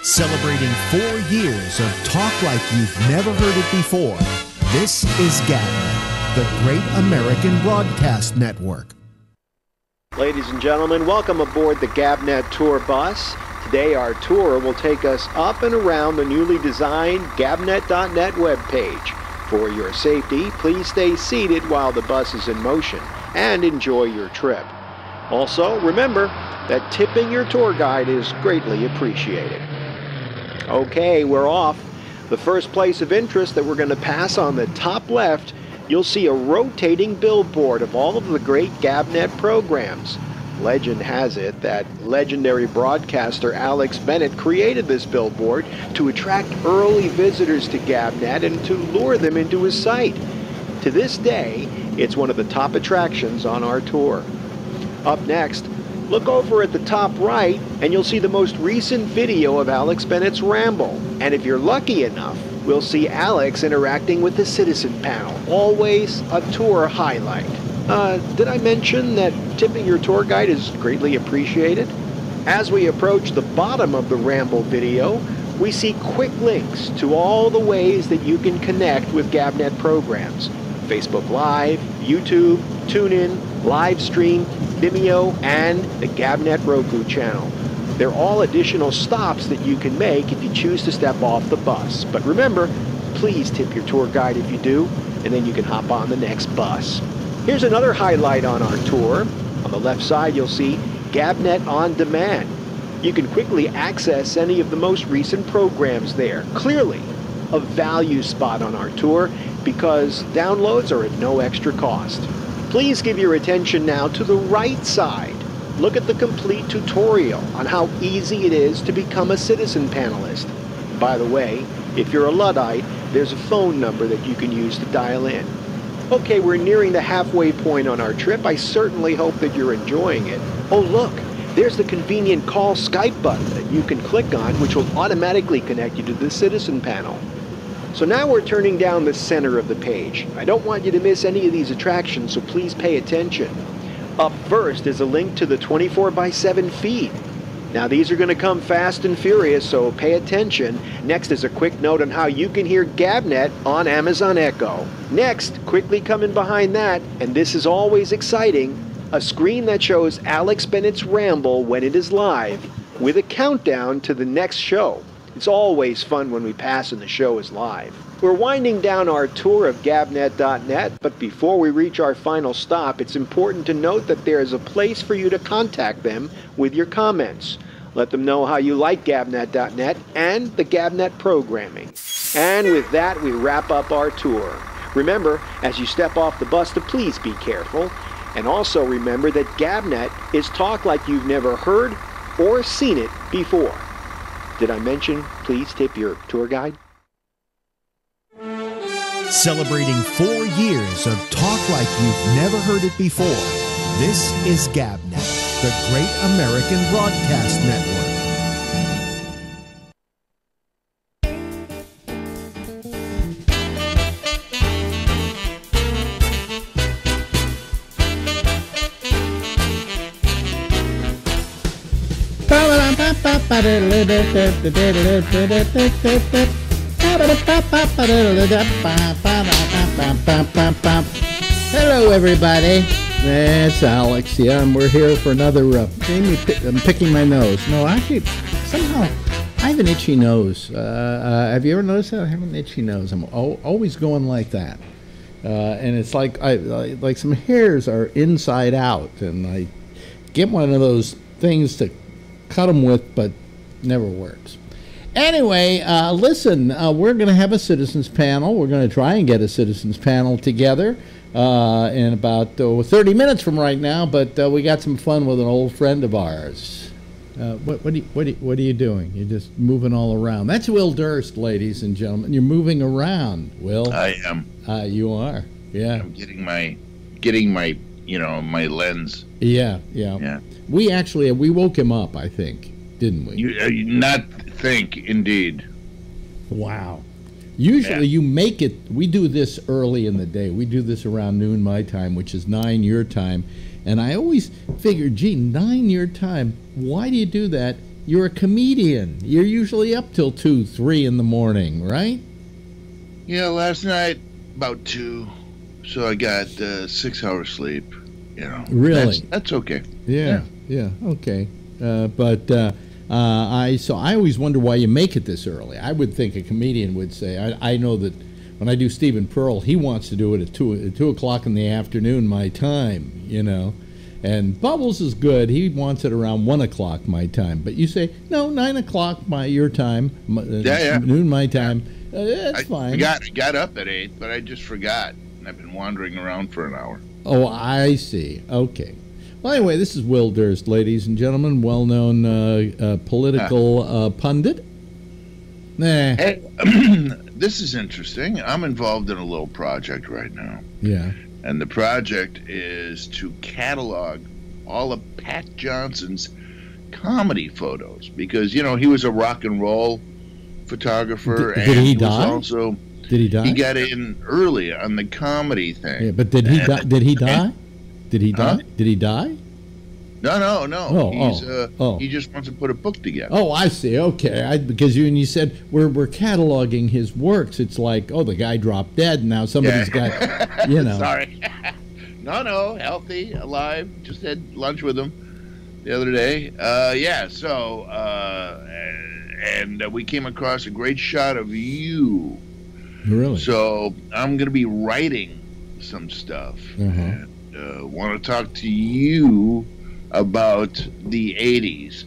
Celebrating 4 years of talk like you've never heard it before, this is GABNET, the Great American Broadcast Network. Ladies and gentlemen, welcome aboard the GABNET Tour Bus. Today our tour will take us up and around the newly designed GABNET.net webpage. For your safety, please stay seated while the bus is in motion and enjoy your trip. Also, remember that tipping your tour guide is greatly appreciated. Okay, we're off. The first place of interest that we're going to pass on the top left, you'll see a rotating billboard of all of the great GABNET programs. Legend has it that legendary broadcaster Alex Bennett created this billboard to attract early visitors to GABNET and to lure them into his site. To this day, it's one of the top attractions on our tour. Up next, look over at the top right and you'll see the most recent video of Alex Bennett's Ramble. And if you're lucky enough, we'll see Alex interacting with the citizen panel. Always a tour highlight. Did I mention that tipping your tour guide is greatly appreciated? As we approach the bottom of the Ramble video, we see quick links to all the ways that you can connect with GABNET programs. Facebook Live, YouTube, TuneIn, Livestream, Vimeo, and the GABNET Roku channel. They're all additional stops that you can make if you choose to step off the bus. But remember, please tip your tour guide if you do, and then you can hop on the next bus. Here's another highlight on our tour. On the left side, you'll see GABNET On Demand. You can quickly access any of the most recent programs there. Clearly, a value spot on our tour because downloads are at no extra cost. Please give your attention now to the right side. Look at the complete tutorial on how easy it is to become a citizen panelist. By the way, if you're a Luddite, there's a phone number that you can use to dial in. Okay, we're nearing the halfway point on our trip. I certainly hope that you're enjoying it. Oh look, there's the convenient call Skype button that you can click on, which will automatically connect you to the citizen panel. So now we're turning down the center of the page. I don't want you to miss any of these attractions, so please pay attention. Up first is a link to the 24/7 feed. Now these are going to come fast and furious, so pay attention. Next is a quick note on how you can hear GABNET on Amazon Echo. Next, quickly coming behind that, and this is always exciting, a screen that shows Alex Bennett's Ramble when it is live, with a countdown to the next show. It's always fun when we pass and the show is live. We're winding down our tour of GABNET.net, but before we reach our final stop, it's important to note that there is a place for you to contact them with your comments. Let them know how you like GABNET.net and the GABNET programming. And with that, we wrap up our tour. Remember, as you step off the bus, to please be careful. And also remember that GABNET is talk like you've never heard or seen it before. Did I mention, please tip your tour guide? Celebrating 4 years of talk like you've never heard it before, this is GABNET, the Great American Broadcast Network. Hello, everybody. It's Alex. Yeah, and we're here for another. I'm picking my nose. No, actually, somehow I have an itchy nose. Have you ever noticed that? I have an itchy nose. I'm always going like that, and it's like like some hairs are inside out, and I get one of those things to cut them with, but never works. Anyway, listen, we're going to have a citizens panel. We're going to try and get a citizens panel together in about 30 minutes from right now, but we got some fun with an old friend of ours. What are you doing? You're just moving all around. That's Will Durst, ladies and gentlemen. You're moving around, Will. I am. You are. Yeah. I'm getting my my lens. Yeah. We woke him up, I think, didn't we? You not think, indeed. Wow. Usually you make it, we do this early in the day. We do this around noon my time, which is 9 your time. And I always figure, gee, 9 your time, why do you do that You're a comedian. You're usually up till 2, 3 in the morning, right? Yeah, last night about 2, so I got 6 hours sleep. You know, really, that's okay. Yeah, okay. I always wonder why you make it this early. I would think a comedian would say. I know that when I do Stephen Pearl, he wants to do it at 2 o'clock in the afternoon my time. You know. And Bubbles is good. He wants it around 1 o'clock my time. But you say, no, 9 o'clock your time, noon my time. That's fine. I got up at 8, but I just forgot. And I've been wandering around for an hour. Oh, I see. Okay. Well, anyway, this is Will Durst, ladies and gentlemen, well-known political pundit. Nah. Hey, this is interesting. I'm involved in a little project right now. Yeah. And the project is to catalog all of Pat Johnson's comedy photos because, you know, he was a rock and roll photographer. Did he die? Also, did he die? He got in early on the comedy thing. Yeah, but did he die? Did he die? Did he die? Did he die? No. He just wants to put a book together. Oh, I see. Okay, because you said we're cataloging his works. It's like, oh, the guy dropped dead, and now somebody's got, you know. Sorry. No, healthy, alive. Just had lunch with him the other day. And we came across a great shot of you. Really? So I'm going to be writing some stuff. And want to talk to you about the 80s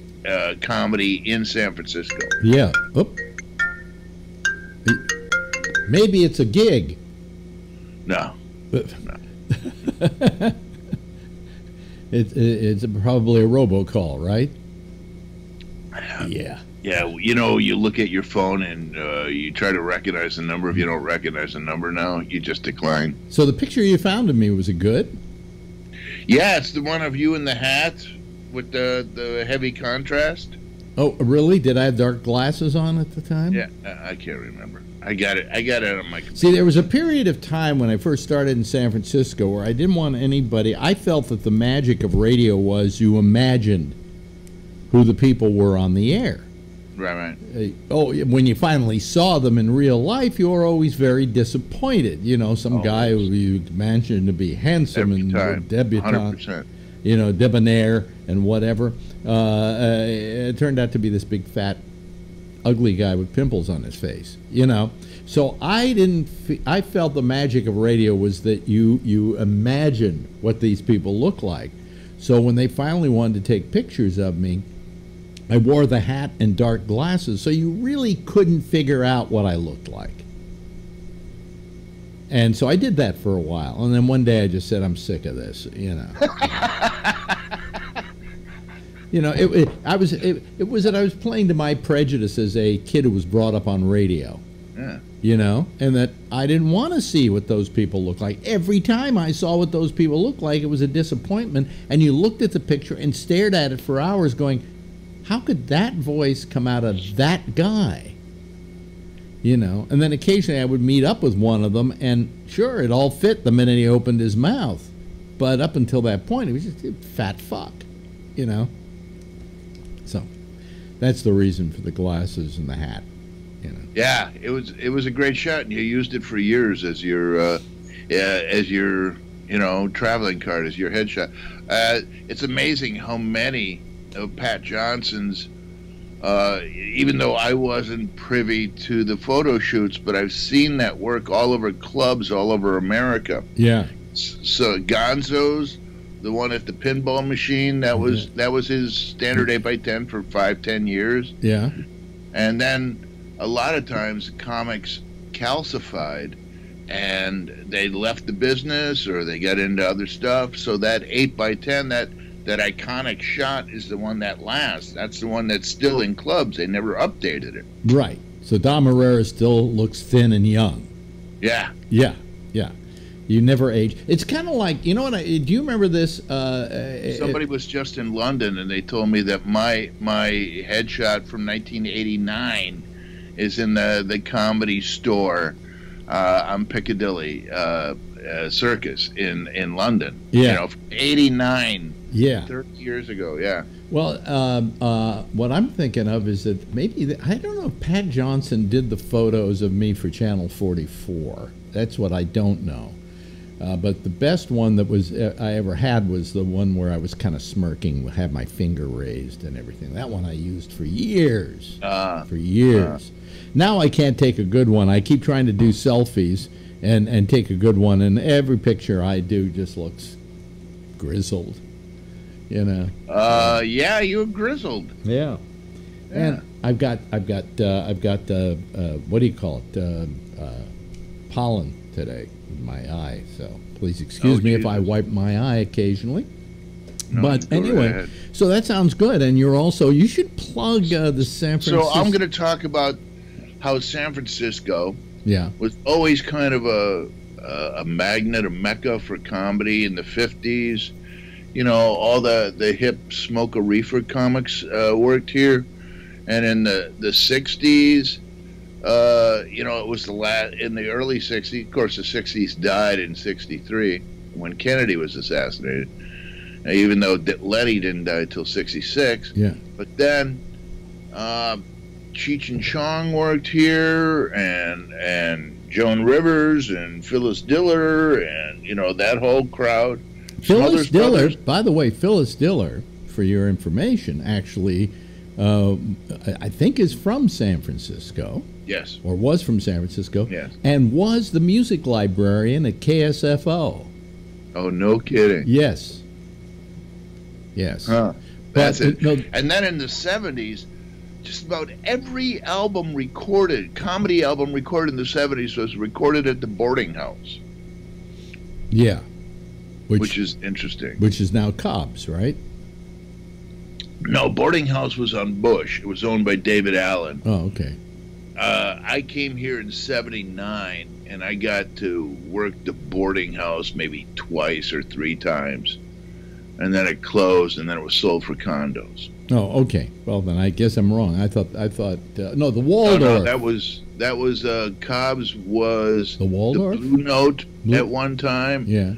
comedy in San Francisco. Yeah. Oop. Maybe it's a gig. No. It's probably a robocall, right? Yeah. Yeah, you know, you look at your phone and you try to recognize the number. If you don't recognize the number now, you just decline. So the picture you found of me, was it good? Yeah, it's the one of you in the hat with the heavy contrast. Oh, really? Did I have dark glasses on at the time? Yeah, I can't remember. I got it on my computer. See, there was a period of time when I first started in San Francisco where I didn't want anybody. I felt that the magic of radio was you imagined who the people were on the air. Right. When you finally saw them in real life, you were always very disappointed. You know, some guy who you imagined to be handsome and debutante, 100%. You know, debonair and whatever. It turned out to be this big, fat, ugly guy with pimples on his face. You know, so I felt the magic of radio was that you imagine what these people look like. So when they finally wanted to take pictures of me, I wore the hat and dark glasses, so you really couldn't figure out what I looked like. And so I did that for a while, and then one day I just said, I'm sick of this, you know. You know, it was that I was playing to my prejudice as a kid who was brought up on radio. Yeah. You know, and that I didn't want to see what those people look like. Every time I saw what those people looked like, it was a disappointment, and you looked at the picture and stared at it for hours going, how could that voice come out of that guy? You know, and then occasionally I would meet up with one of them, and sure, it all fit the minute he opened his mouth. But up until that point, he was just a fat fuck, you know. So that's the reason for the glasses and the hat, you know. Yeah, it was a great shot, and you used it for years as your traveling card, as your headshot. It's amazing how many of Pat Johnson's, even though I wasn't privy to the photo shoots, but I've seen that work all over clubs all over America. Yeah. So Gonzo's, the one at the pinball machine, that was his standard 8x10 for 5-10 years. Yeah. And then a lot of times comics calcified and they left the business or they got into other stuff. So that 8x10, that iconic shot is the one that lasts. That's the one that's still in clubs. They never updated it. Right. So Dom Herrera still looks thin and young. Yeah. Yeah. Yeah. You never age. It's kind of like, you know what? Do you remember this? Somebody was just in London and they told me that my headshot from 1989 is in the Comedy Store on Piccadilly Circus in London. Yeah. You know, 89. Yeah. 30 years ago, yeah. Well, what I'm thinking of is that maybe, I don't know if Pat Johnson did the photos of me for Channel 44. That's what I don't know. But the best one that I ever had was the one where I was kind of smirking, had my finger raised and everything. That one I used for years. For years. Now I can't take a good one. I keep trying to do selfies and take a good one, and every picture I do just looks grizzled. You know. Yeah, you're grizzled. Yeah. And I've got what do you call it? Pollen today in my eye. So please excuse me if I wipe my eye occasionally. No, but anyway, so that sounds good. And you should plug the San Francisco. So I'm going to talk about how San Francisco was always kind of a magnet, a mecca for comedy in the 50s. You know, all the hip Smoke a Reefer comics worked here. And in the 60s, you know, it was in the early 60s. Of course, the 60s died in 63 when Kennedy was assassinated, even though Lenny didn't die until 66. Yeah. But then Cheech and Chong worked here, and Joan Rivers and Phyllis Diller, and, you know, that whole crowd. Phyllis Diller, by the way, Phyllis Diller, for your information, actually, I think is from San Francisco. Yes. Or was from San Francisco. Yes. And was the music librarian at KSFO. Oh, no kidding. Yes. Yes. Huh. That's it. No, and then in the 70s, just about every album recorded, comedy album recorded in the 70s, was recorded at the boarding house. Yeah. Which is interesting. Which is now Cobb's, right? No, boarding house was on Bush. It was owned by David Allen. Oh, okay. I came here in 79, and I got to work the boarding house maybe twice or three times. And then it closed, and then it was sold for condos. Oh, okay. Well, then I guess I'm wrong. I thought no, the Waldorf. No, that was Cobb's was the Waldorf? The Blue Note at one time. Yeah.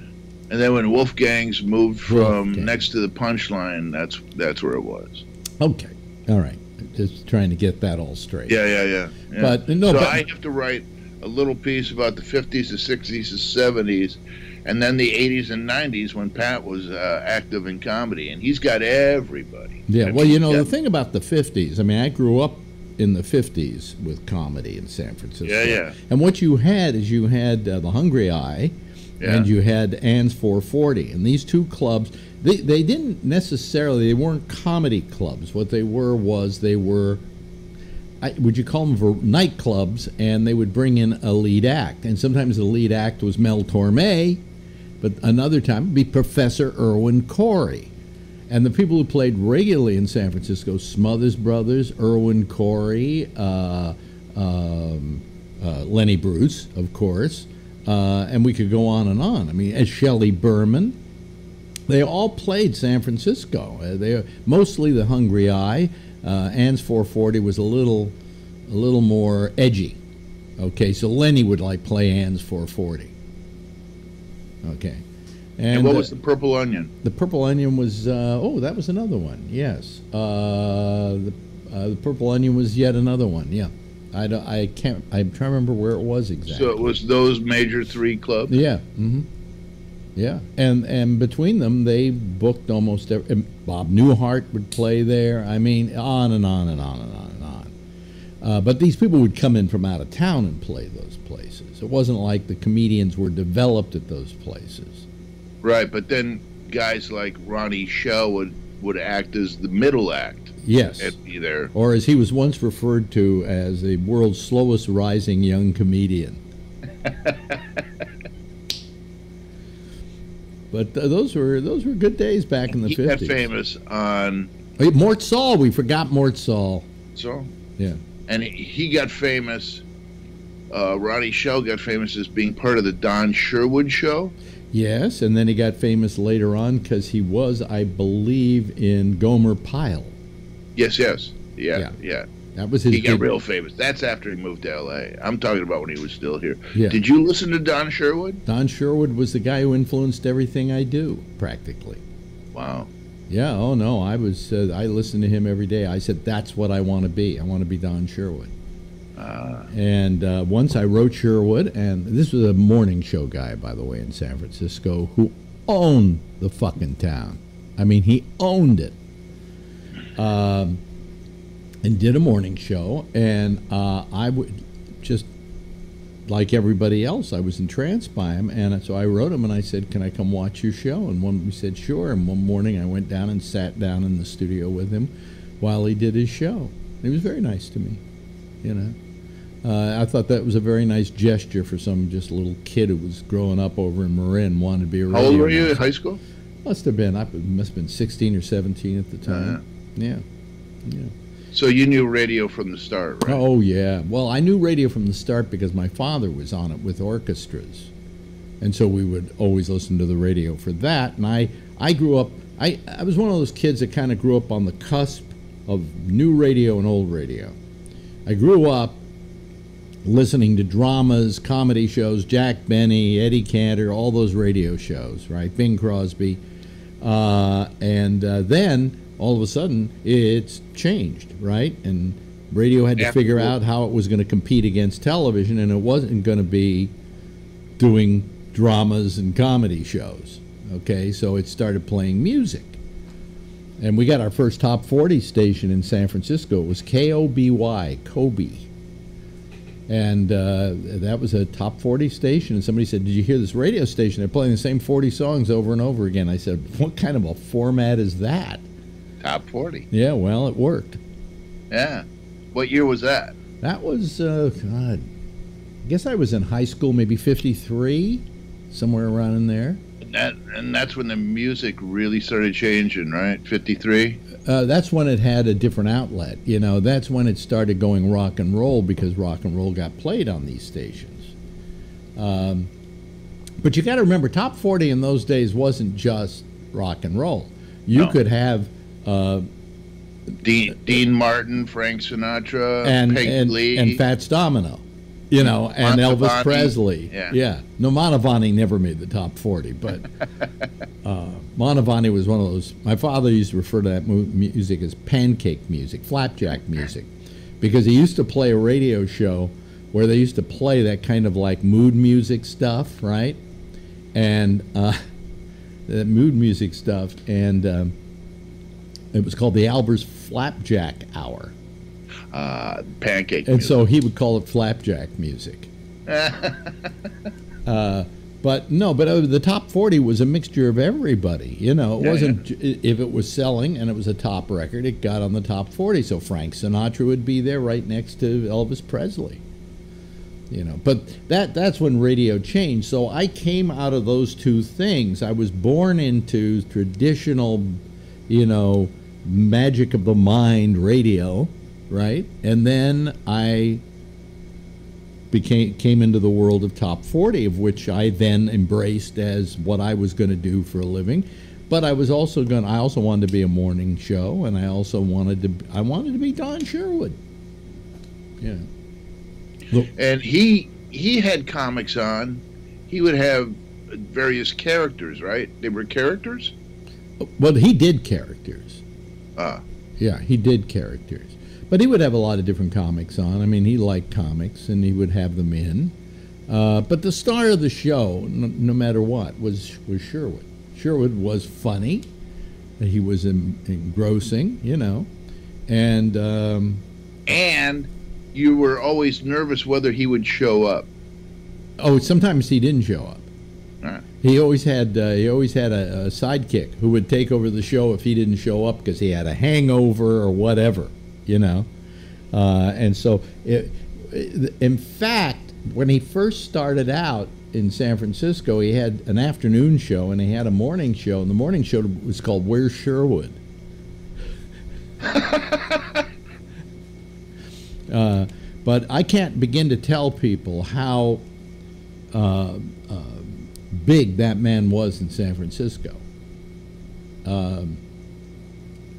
And then when Wolfgang's moved from next to the Punchline, that's where it was. Okay. All right. Just trying to get that all straight. Yeah. But no, so I have to write a little piece about the 50s, the 60s, the 70s, and then the 80s and 90s when Pat was active in comedy, and he's got everybody. Yeah. Well, you know, the thing about the 50s, I mean, I grew up in the 50s with comedy in San Francisco. Yeah. And what you had is the Hungry Eye. Yeah. And you had Ann's 440, and these two clubs, they didn't necessarily, they weren't comedy clubs. What they were would you call them nightclubs, and they would bring in a lead act, and sometimes the lead act was Mel Torme, but another time it would be Professor Irwin Corey. And the people who played regularly in San Francisco, Smothers Brothers, Irwin Corey, Lenny Bruce, of course, and we could go on and on. I mean, as Shelley Berman, they all played San Francisco. They mostly the Hungry Eye. Ann's 440 was a little more edgy. Okay, so Lenny would play Ann's 440. Okay, and what was the Purple Onion? The Purple Onion was that was another one. Yes, the Purple Onion was yet another one. Yeah. I'm trying to remember where it was exactly. So it was those major three clubs? Yeah. Mm-hmm. Yeah. And between them, they booked almost Bob Newhart would play there. I mean, on and on and on and on and on. But these people would come in from out of town and play those places. It wasn't like the comedians were developed at those places. Right, but then guys like Ronnie Shell would act as the middle act. Yes. Be there. Or as he was once referred to as the world's slowest rising young comedian. But those were good days back in the 50s. He got famous on... Mort Saul. We forgot Mort Saul. So? Yeah. And he got famous... Ronnie Shell got famous as being part of the Don Sherwood show. Yes, and then he got famous later on because he was, I believe, in Gomer Pyle. Yes. Yeah. That was his. He got real famous. That's after he moved to L.A. I'm talking about when he was still here. Yeah. Did you listen to Don Sherwood? Don Sherwood was the guy who influenced everything I do, practically. Wow. Yeah. Oh no, I was. I listened to him every day. I said, "That's what I want to be. I want to be Don Sherwood." And once I wrote Sherwood, and this was a morning show guy, by the way, in San Francisco, who owned the fucking town. I mean, he owned it. And did a morning show, and I would just, like everybody else, I was entranced by him, and so I wrote him and I said, "Can I come watch your show?" And he said, "Sure." And one morning I went down and sat down in the studio with him while he did his show. He was very nice to me, you know. I thought that was a very nice gesture for some just little kid who was growing up over in Marin, wanted to be a radio How old were you in announcer. high school? Must have been 16 or 17 at the time. Yeah. So you knew radio from the start, right? Oh, yeah. Well, I knew radio from the start because my father was on it with orchestras. And so we would always listen to the radio for that. And I grew up, I was one of those kids that kind of grew up on the cusp of new radio and old radio. I grew up listening to dramas, comedy shows, Jack Benny, Eddie Cantor, all those radio shows, right? Bing Crosby. And then all of a sudden it's changed, right? And radio had to figure out how it was going to compete against television, and it wasn't going to be doing dramas and comedy shows. Okay, so it started playing music. And we got our first top 40 station in San Francisco. It was KOBY, Kobe. And that was a top 40 station. And somebody said, "Did you hear this radio station? They're playing the same 40 songs over and over again." I said, "What kind of a format is that?" Top 40. Yeah, well, it worked. Yeah. What year was that? That was, God, I guess I was in high school, maybe 53, somewhere around in there. And that's when the music really started changing, right? 53? That's when it had a different outlet. You know, that's when it started going rock and roll, because rock and roll got played on these stations. But you got to remember, top 40 in those days wasn't just rock and roll. You could have Dean Martin, Frank Sinatra, and Peg Lee, and Fats Domino, you know, and Elvis Mantovani. Presley. Yeah. No, Mantovani never made the top 40, but Mantovani was one of those. My father used to refer to that music as pancake music, flapjack music, because he used to play a radio show where they used to play that kind of like mood music stuff, right? And that mood music stuff, and it was called the Albers Flapjack Hour. pancake And music. so he would call it flapjack music. But no, but the top 40 was a mixture of everybody. You know, it wasn't, if it was selling and it was a top record, it got on the top 40. So Frank Sinatra would be there right next to Elvis Presley. You know, but that's when radio changed. So I came out of those two things. I was born into traditional, you know, magic of the mind radio, right? And then I came into the world of top 40, of which I then embraced as what I was going to do for a living. But I was also I also wanted to be a morning show, and I also wanted to be Don Sherwood. Yeah. Look. And he had comics on. He would have various characters, right? They were characters? Well, he did characters. Yeah, he did characters. But he would have a lot of different comics on. I mean, he liked comics, and he would have them in. But the star of the show, no matter what, was Sherwood. Sherwood was funny. He was engrossing, you know. And you were always nervous whether he would show up. Oh, sometimes he didn't show up. Right. He always had a sidekick who would take over the show if he didn't show up because he had a hangover or whatever, you know. And so, in fact, when he first started out in San Francisco, he had an afternoon show and he had a morning show, and the morning show was called Where's Sherwood? But I can't begin to tell people how big that man was in San Francisco.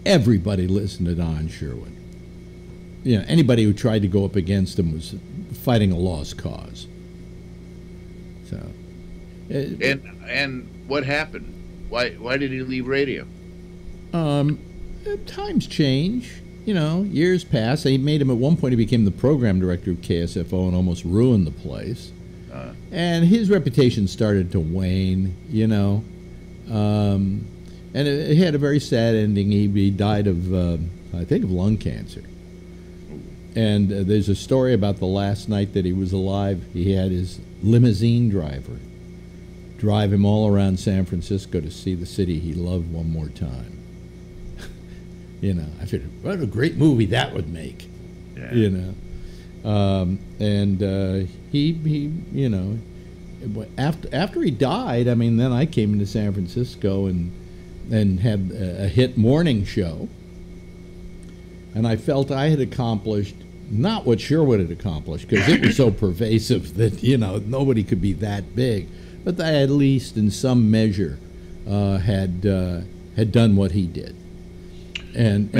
Everybody listened to Don Sherwood. You know, anybody who tried to go up against him was fighting a lost cause. So, And what happened? Why did he leave radio? Times change. You know, years pass. They made him, at one point, he became the program director of KSFO and almost ruined the place. And his reputation started to wane, you know. And it had a very sad ending. He died of, I think, of lung cancer. And there's a story about the last night that he was alive. He had his limousine driver drive him all around San Francisco to see the city he loved one more time. You know, I figured, what a great movie that would make. Yeah. You know, he, you know, after he died, I mean, then I came into San Francisco and had a hit morning show, and I felt I had accomplished not what Sherwood had accomplished, because it was so pervasive that, you know, nobody could be that big, but I at least in some measure had done what he did. And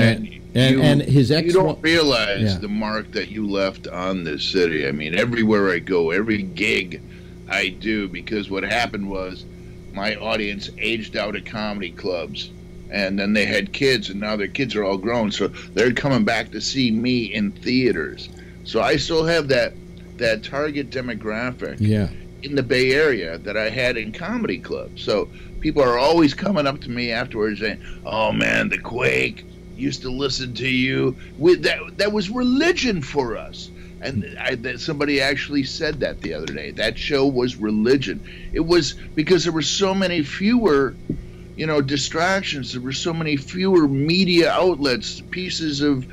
his ex. You don't realize the mark that you left on this city. I mean, everywhere I go, every gig I do, because what happened was my audience aged out at comedy clubs, and then they had kids, and now their kids are all grown, so they're coming back to see me in theaters. So I still have that target demographic in the Bay Area that I had in comedy clubs. So people are always coming up to me afterwards saying, "Oh man, the Quake, used to listen to you." That was religion for us. And somebody actually said that the other day. That show was religion. It was because there were so many fewer, you know, distractions. There were so many fewer media outlets, pieces of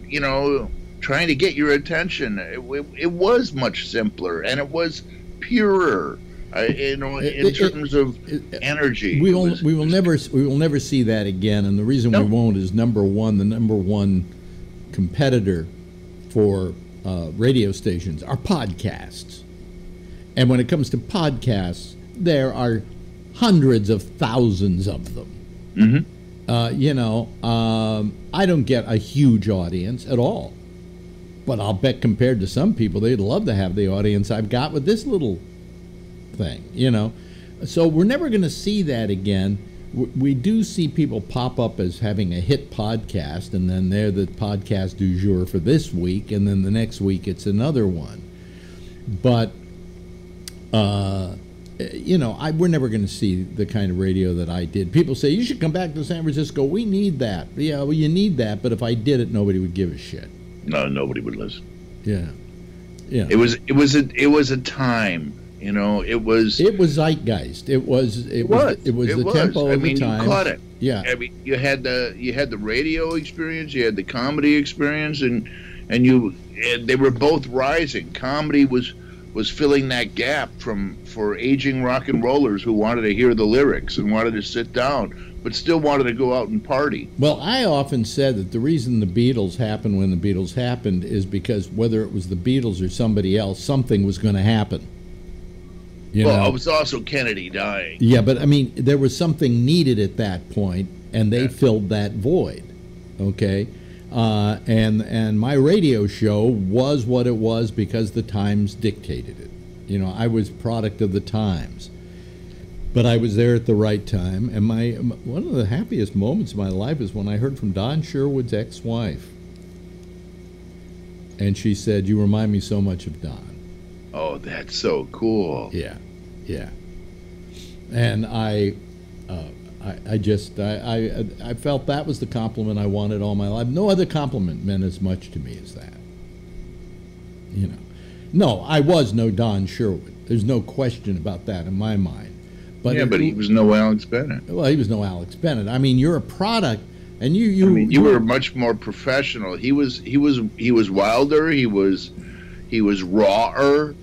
you know, trying to get your attention. It was much simpler, and it was purer. You know, in terms of energy, we will never see that again. And the reason we won't is, the number one competitor for radio stations are podcasts. And when it comes to podcasts, there are hundreds of thousands of them. Mm-hmm. You know, I don't get a huge audience at all, but I'll bet compared to some people, they'd love to have the audience I've got with this little thing, you know. So we're never going to see that again. We do see people pop up as having a hit podcast, and then they're the podcast du jour for this week, and then the next week it's another one. But you know, we're never going to see the kind of radio that I did. People say, you should come back to San Francisco. We need that. Yeah, well, you need that, but if I did it, nobody would give a shit. No, nobody would listen. Yeah, yeah. It was a time. You know, it was zeitgeist. It was the tempo of the time. You caught it. Yeah. I mean, you had the radio experience, you had the comedy experience, and they were both rising. Comedy was filling that gap for aging rock and rollers who wanted to hear the lyrics and wanted to sit down, but still wanted to go out and party. Well, I often said that the reason the Beatles happened when the Beatles happened is because whether it was the Beatles or somebody else, something was going to happen. You know? It was also Kennedy dying. Yeah, but I mean, there was something needed at that point, and they filled that void. Okay, and my radio show was what it was because the times dictated it. You know, I was product of the times, but I was there at the right time. And one of the happiest moments of my life is when I heard from Don Sherwood's ex-wife, and she said, "You remind me so much of Don." Oh, that's so cool. Yeah, yeah. And I felt that was the compliment I wanted all my life. No other compliment meant as much to me as that. You know, no, I was no Don Sherwood. There's no question about that in my mind. But yeah, but he was no Alex Bennett. Well, he was no Alex Bennett. I mean, you're a product, and you were much more professional. He was wilder. He was rawer.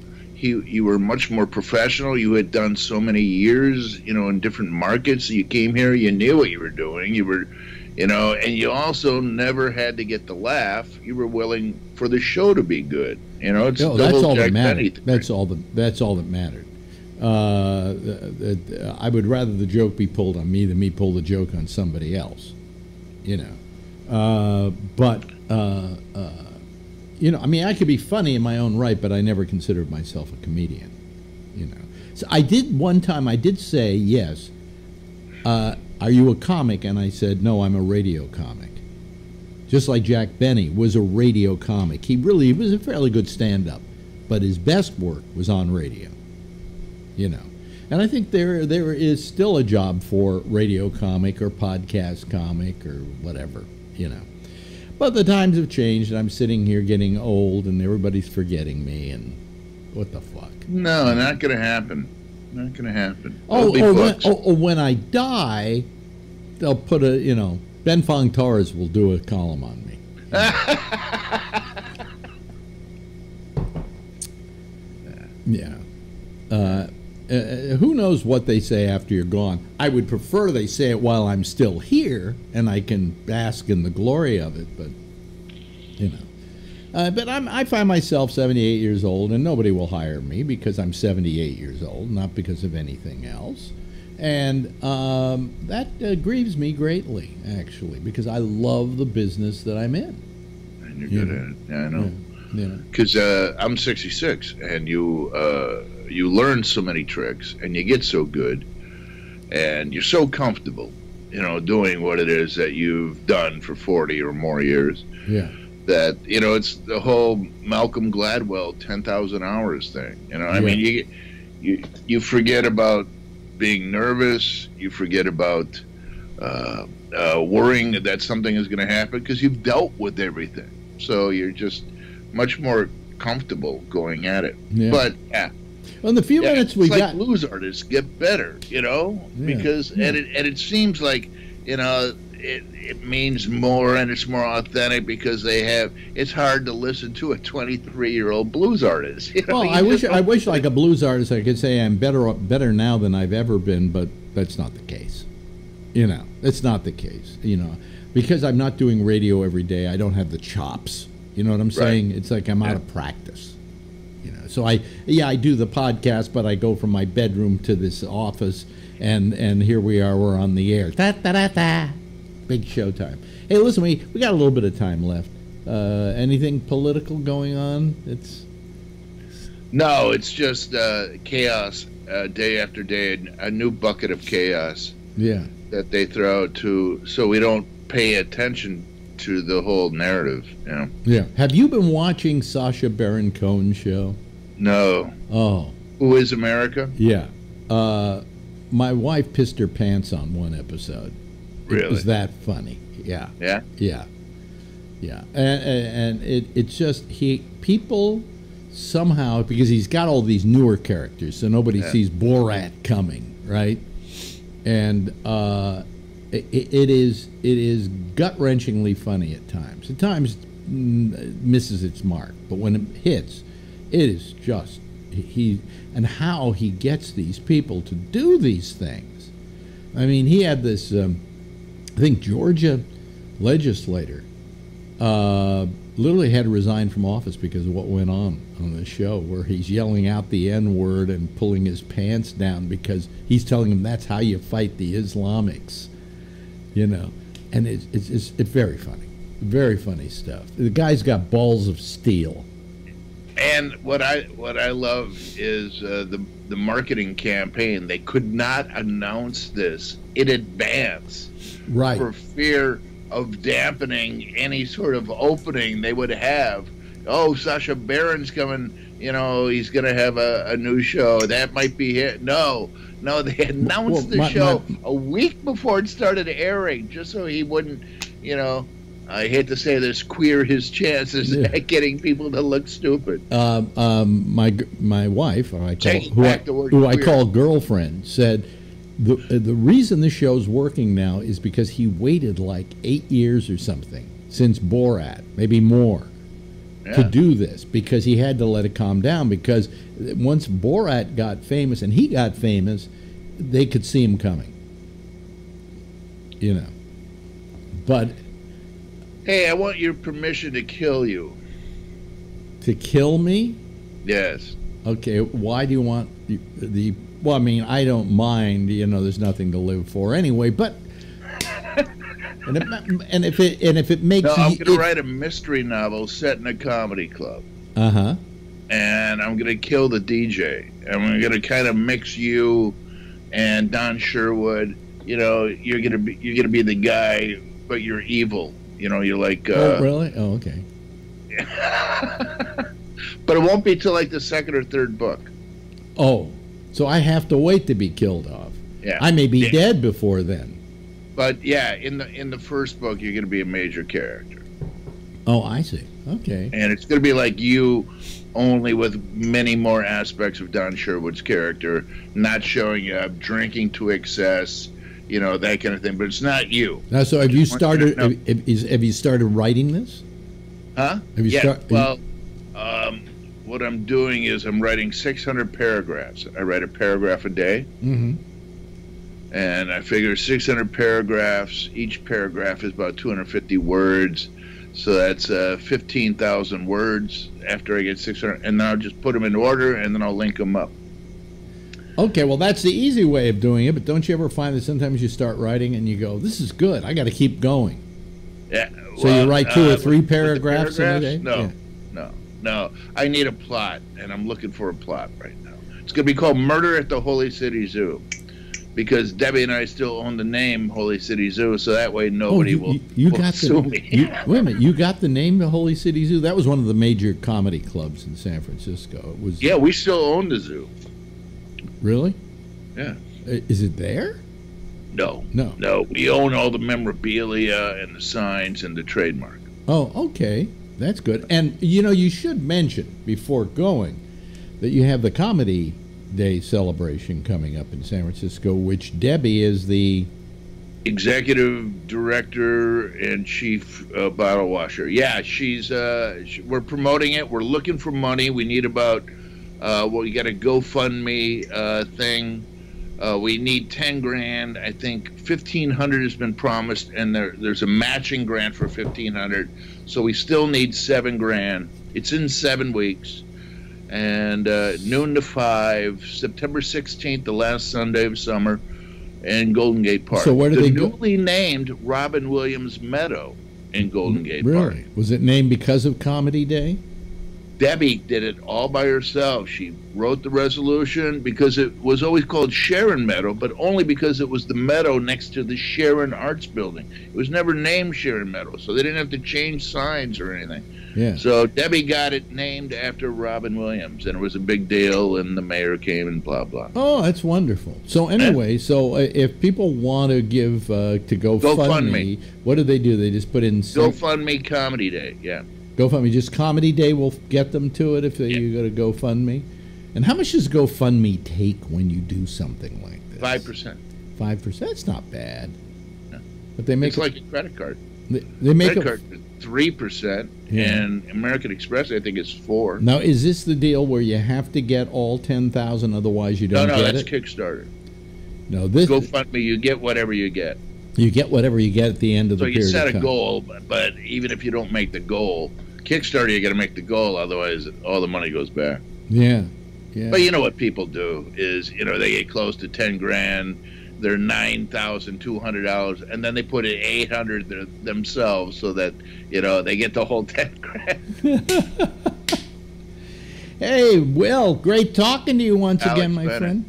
You were much more professional. You had done so many years, you know, in different markets. You came here, you knew what you were doing. You were, you know, and you also never had to get the laugh. You were willing for the show to be good. You know, it's that's all that mattered. That's all that mattered. I would rather the joke be pulled on me than me pull the joke on somebody else. You know, you know, I mean, I could be funny in my own right, but I never considered myself a comedian, you know. So one time I did say, yes, "Are you a comic?" And I said, "No, I'm a radio comic." Just like Jack Benny was a radio comic. He was a fairly good stand-up, but his best work was on radio. You know, and I think there is still a job for radio comic or podcast comic or whatever. You know, but the times have changed, and I'm sitting here getting old, and everybody's forgetting me, and what the fuck? No, not going to happen. Not going to happen. When I die, they'll put Ben Fong Torres will do a column on me. Yeah. Who knows what they say after you're gone? I would prefer they say it while I'm still here, and I can bask in the glory of it, but, but I find myself 78 years old, and nobody will hire me because I'm 78 years old, not because of anything else. And that grieves me greatly, actually, because I love the business that I'm in. And you're good at it. Yeah, I know. Yeah. Because I'm 66, and you learn so many tricks, and you get so good, and you're so comfortable, doing what it is that you've done for 40 or more years. Yeah. That, it's the whole Malcolm Gladwell 10,000 hours thing. I mean, you forget about being nervous, you forget about worrying that something is going to happen because you've dealt with everything. So you're just much more comfortable going at it. Yeah. But well, in the few minutes we got, blues artists get better, because and it seems like it means more and it's more authentic because it's hard to listen to a 23-year-old blues artist. Well, I wish like a blues artist I could say I'm better now than I've ever been, but that's not the case. It's not the case. Because I'm not doing radio every day, I don't have the chops. You know what I'm saying? Right. It's like I'm out of practice. So I do the podcast, but I go from my bedroom to this office, and here we are, we're on the air. Big show time. Hey, listen, we got a little bit of time left. Anything political going on? No, it's just chaos day after day, a new bucket of chaos. Yeah. That they throw out so we don't pay attention to the whole narrative. Yeah. Have you been watching Sacha Baron Cohen's show? No. Oh. Who is America? Yeah. My wife pissed her pants on one episode. Really? It was that funny. Yeah. Yeah? Yeah. Yeah. And it's just people somehow, because he's got all these newer characters, so nobody sees Borat coming, right? And it is gut-wrenchingly funny at times. At times misses its mark, but when it hits, it is just and how he gets these people to do these things. I mean, he had this I think Georgia legislator literally had to resign from office because of what went on the show, where he's yelling out the N-word and pulling his pants down because he's telling him that's how you fight the Islamics, and it's very funny stuff. The guy's got balls of steel. And what I love is the marketing campaign. They could not announce this in advance, right, for fear of dampening any sort of opening they would have. Oh, Sacha Baron's coming, he's going to have a new show. That might be it. No, they announced the show a week before it started airing, just so he wouldn't, I hate to say this, queer his chances at getting people to look stupid. My wife, who I call girlfriend, said the reason the show's working now is because he waited like 8 years or something since Borat, maybe more, to do this, because he had to let it calm down, because once Borat got famous, and he got famous, they could see him coming. But hey, I want your permission to kill you. To kill me? Yes. Okay, why do you want the... Well, I mean, I don't mind, there's nothing to live for anyway, but... and if it makes... No, I'm going to write a mystery novel set in a comedy club. Uh-huh. And I'm going to kill the DJ. And I'm going to kind of mix you and Don Sherwood, you're gonna be the guy, but you're evil. You're like. Oh, really? Oh, okay. But it won't be till like the second or third book. Oh, so I have to wait to be killed off. Yeah. I may be dead before then. But yeah, in the first book, you're going to be a major character. Oh, I see. Okay. And it's going to be like you, only with many more aspects of Don Sherwood's character, not showing up, drinking to excess, that kind of thing. But it's not you. Now, so have you started? Have you started writing this? Huh? Have you Well, what I'm doing is I'm writing 600 paragraphs. I write a paragraph a day. Mm-hmm. And I figure 600 paragraphs. Each paragraph is about 250 words. So that's 15,000 words after I get 600. And then I'll just put them in order, and then I'll link them up. Okay, well, that's the easy way of doing it. But don't you ever find that sometimes you start writing and you go, this is good, I got to keep going? Yeah. So you write 2 or 3 paragraphs in a day? No, yeah. no. I need a plot, and I'm looking for a plot right now. It's going to be called Murder at the Holy City Zoo, because Debbie and I still own the name Holy City Zoo, so that way nobody will sue me. Wait a minute, you got the name the Holy City Zoo? That was one of the major comedy clubs in San Francisco. It was. Yeah, we still own the zoo. Really? Yeah. Is it there? No. No. We own all the memorabilia and the signs and the trademark. Oh, okay. That's good. And, you should mention before going that you have the Comedy Day celebration coming up in San Francisco, which Debbie is the executive director and chief bottle washer. Yeah, we're promoting it. We're looking for money. We need about, we got a GoFundMe thing. We need 10 grand. I think 1,500 has been promised, and there's a matching grant for 1,500. So we still need 7 grand. It's in 7 weeks, and noon to 5, September 16th, the last Sunday of summer, in Golden Gate Park. So where do they go? The newly named Robin Williams Meadow in Golden Gate Park. Really? Was it named because of Comedy Day? Debbie did it all by herself. She wrote the resolution because it was always called Sharon Meadow, but only because it was the meadow next to the Sharon Arts Building. It was never named Sharon Meadow, so they didn't have to change signs or anything. Yeah. So Debbie got it named after Robin Williams, and it was a big deal, and the mayor came and blah, blah. Oh, that's wonderful. So anyway, if people want to give to GoFundMe, what do? They just put in... GoFundMe Comedy Day, yeah. GoFundMe, just Comedy Day will get them to it if you go to GoFundMe. And how much does GoFundMe take when you do something like this? 5%. 5%? That's not bad. No. But they make it's like a credit card. They make credit card is 3%, and American Express, I think, is 4%. Now, is this the deal where you have to get all 10,000, otherwise you don't get it? No, that's Kickstarter. No, this GoFundMe, you get whatever you get. You get whatever you get at the end of the period. So you set a goal, but even if you don't make the goal, Kickstarter, you got to make the goal, otherwise all the money goes back. Yeah. But you know what people do is, they get close to 10 grand, they're $9,200, and then they put in 800 themselves so that they get the whole 10 grand. Hey, Will, great talking to you once Alex again, my Bennett. friend.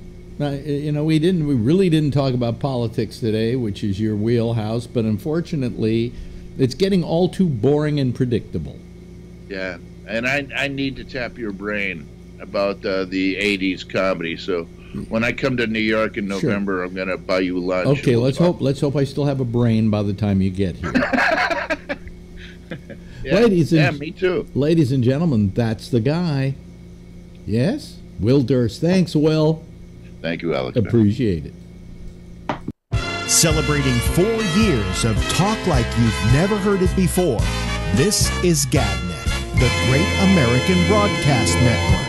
We really didn't talk about politics today, which is your wheelhouse, but unfortunately, it's getting all too boring and predictable. Yeah, and I need to tap your brain about the 80s comedy. So when I come to New York in November, sure. I'm going to buy you lunch. Okay, let's hope I still have a brain by the time you get here. Me too. Ladies and gentlemen, that's the guy. Yes? Will Durst. Thanks, Will. Thank you, Alex. Appreciate it. Celebrating 4 years of talk like you've never heard it before. This is GabNet, the Great American Broadcast Network.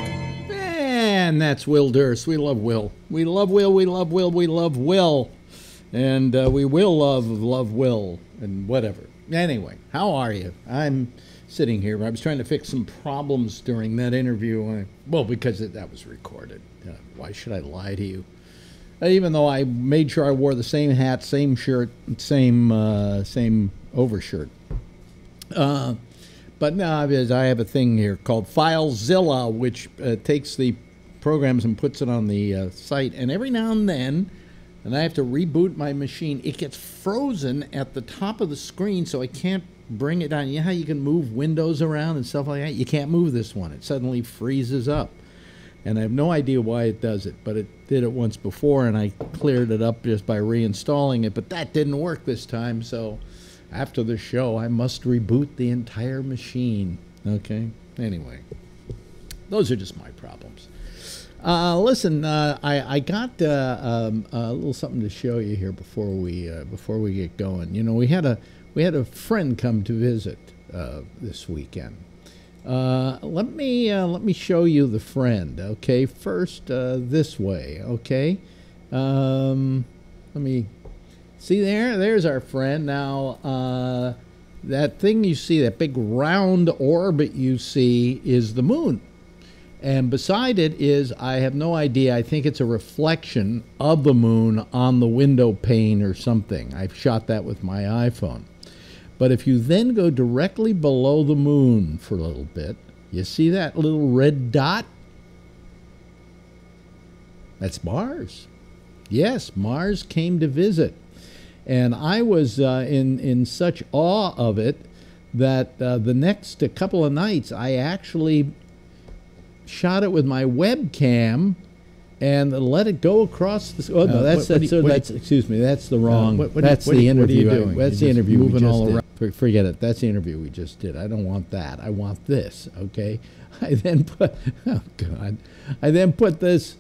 And that's Will Durst. We love Will. We love Will. We love Will. We love Will. And we will love Will and whatever. Anyway, how are you? I'm sitting here. I was trying to fix some problems during that interview. Because that was recorded. Why should I lie to you? Even though I made sure I wore the same hat, same shirt, same overshirt. But now I have a thing here called FileZilla, which takes the programs and puts it on the site. And every now and then, and I have to reboot my machine. It gets frozen at the top of the screen, so I can't bring it down. You know how you can move windows around and stuff like that? You can't move this one. It suddenly freezes up. And I have no idea why it does it, but it did it once before, and I cleared it up just by reinstalling it. But that didn't work this time, so after the show, I must reboot the entire machine. Okay? Anyway, those are just my problems. Listen, I got a little something to show you here before we get going. You know, we had a friend come to visit this weekend. Let me show you the friend. Okay, first this way. Okay, let me see there. There's our friend. Now, that thing you see, that big round orbit you see, is the moon. And beside it is, I have no idea, I think it's a reflection of the moon on the window pane or something. I've shot that with my iPhone. But if you then go directly below the moon for a little bit, you see that little red dot? That's Mars. Yes, Mars came to visit. And I was in such awe of it that the next couple of nights I actually shot it with my webcam and let it go across the. Oh no, that's excuse me, that's the wrong. That's the interview. What are you doing? That's the interview. Moving all around. Forget it. That's the interview we just did. I don't want that. I want this. Okay. I then put. Oh God. I then put this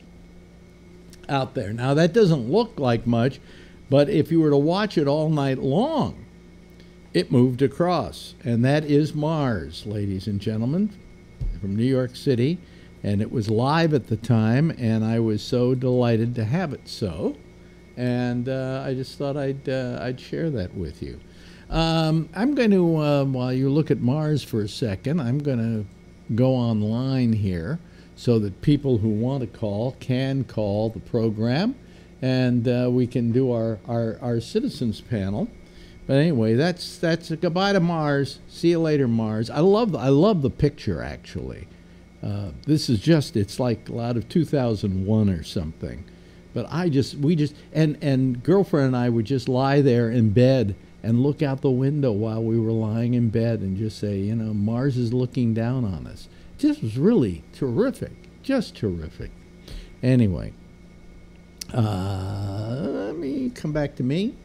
out there. Now that doesn't look like much, but if you were to watch it all night long, it moved across, and that is Mars, ladies and gentlemen, from New York City. And it was live at the time, and I was so delighted to have it so. And I just thought I'd share that with you. I'm going to, while you look at Mars for a second, I'm going to go online here so that people who want to call can call the program, and we can do our citizens panel. But anyway, that's a goodbye to Mars. See you later, Mars. I love the picture, actually. This is just, it's like out of 2001 or something. But and girlfriend and I would just lie there in bed and look out the window while we were lying in bed and just say, you know, Mars is looking down on us. It just was really terrific, just terrific. Anyway, let me come back to me.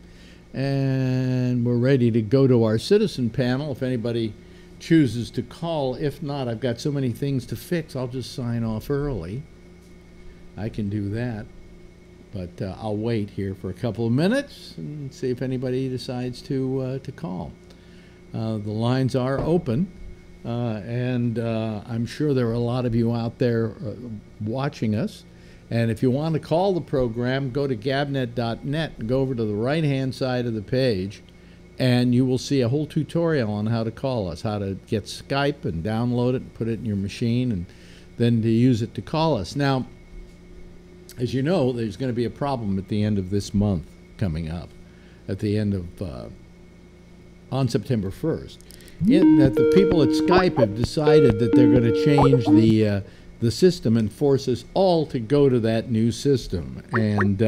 And we're ready to go to our citizen panel if anybody chooses to call. If not, I've got so many things to fix, I'll just sign off early. I can do that. But I'll wait here for a couple of minutes and see if anybody decides to call. The lines are open, and I'm sure there are a lot of you out there watching us. And if you want to call the program, go to gabnet.net and go over to the right-hand side of the page, and you will see a whole tutorial on how to call us, how to get Skype and download it and put it in your machine, and then to use it to call us. Now, as you know, there's going to be a problem at the end of this month coming up, at the end of, on September 1st, in that the people at Skype have decided that they're going to change the system and force us all to go to that new system. And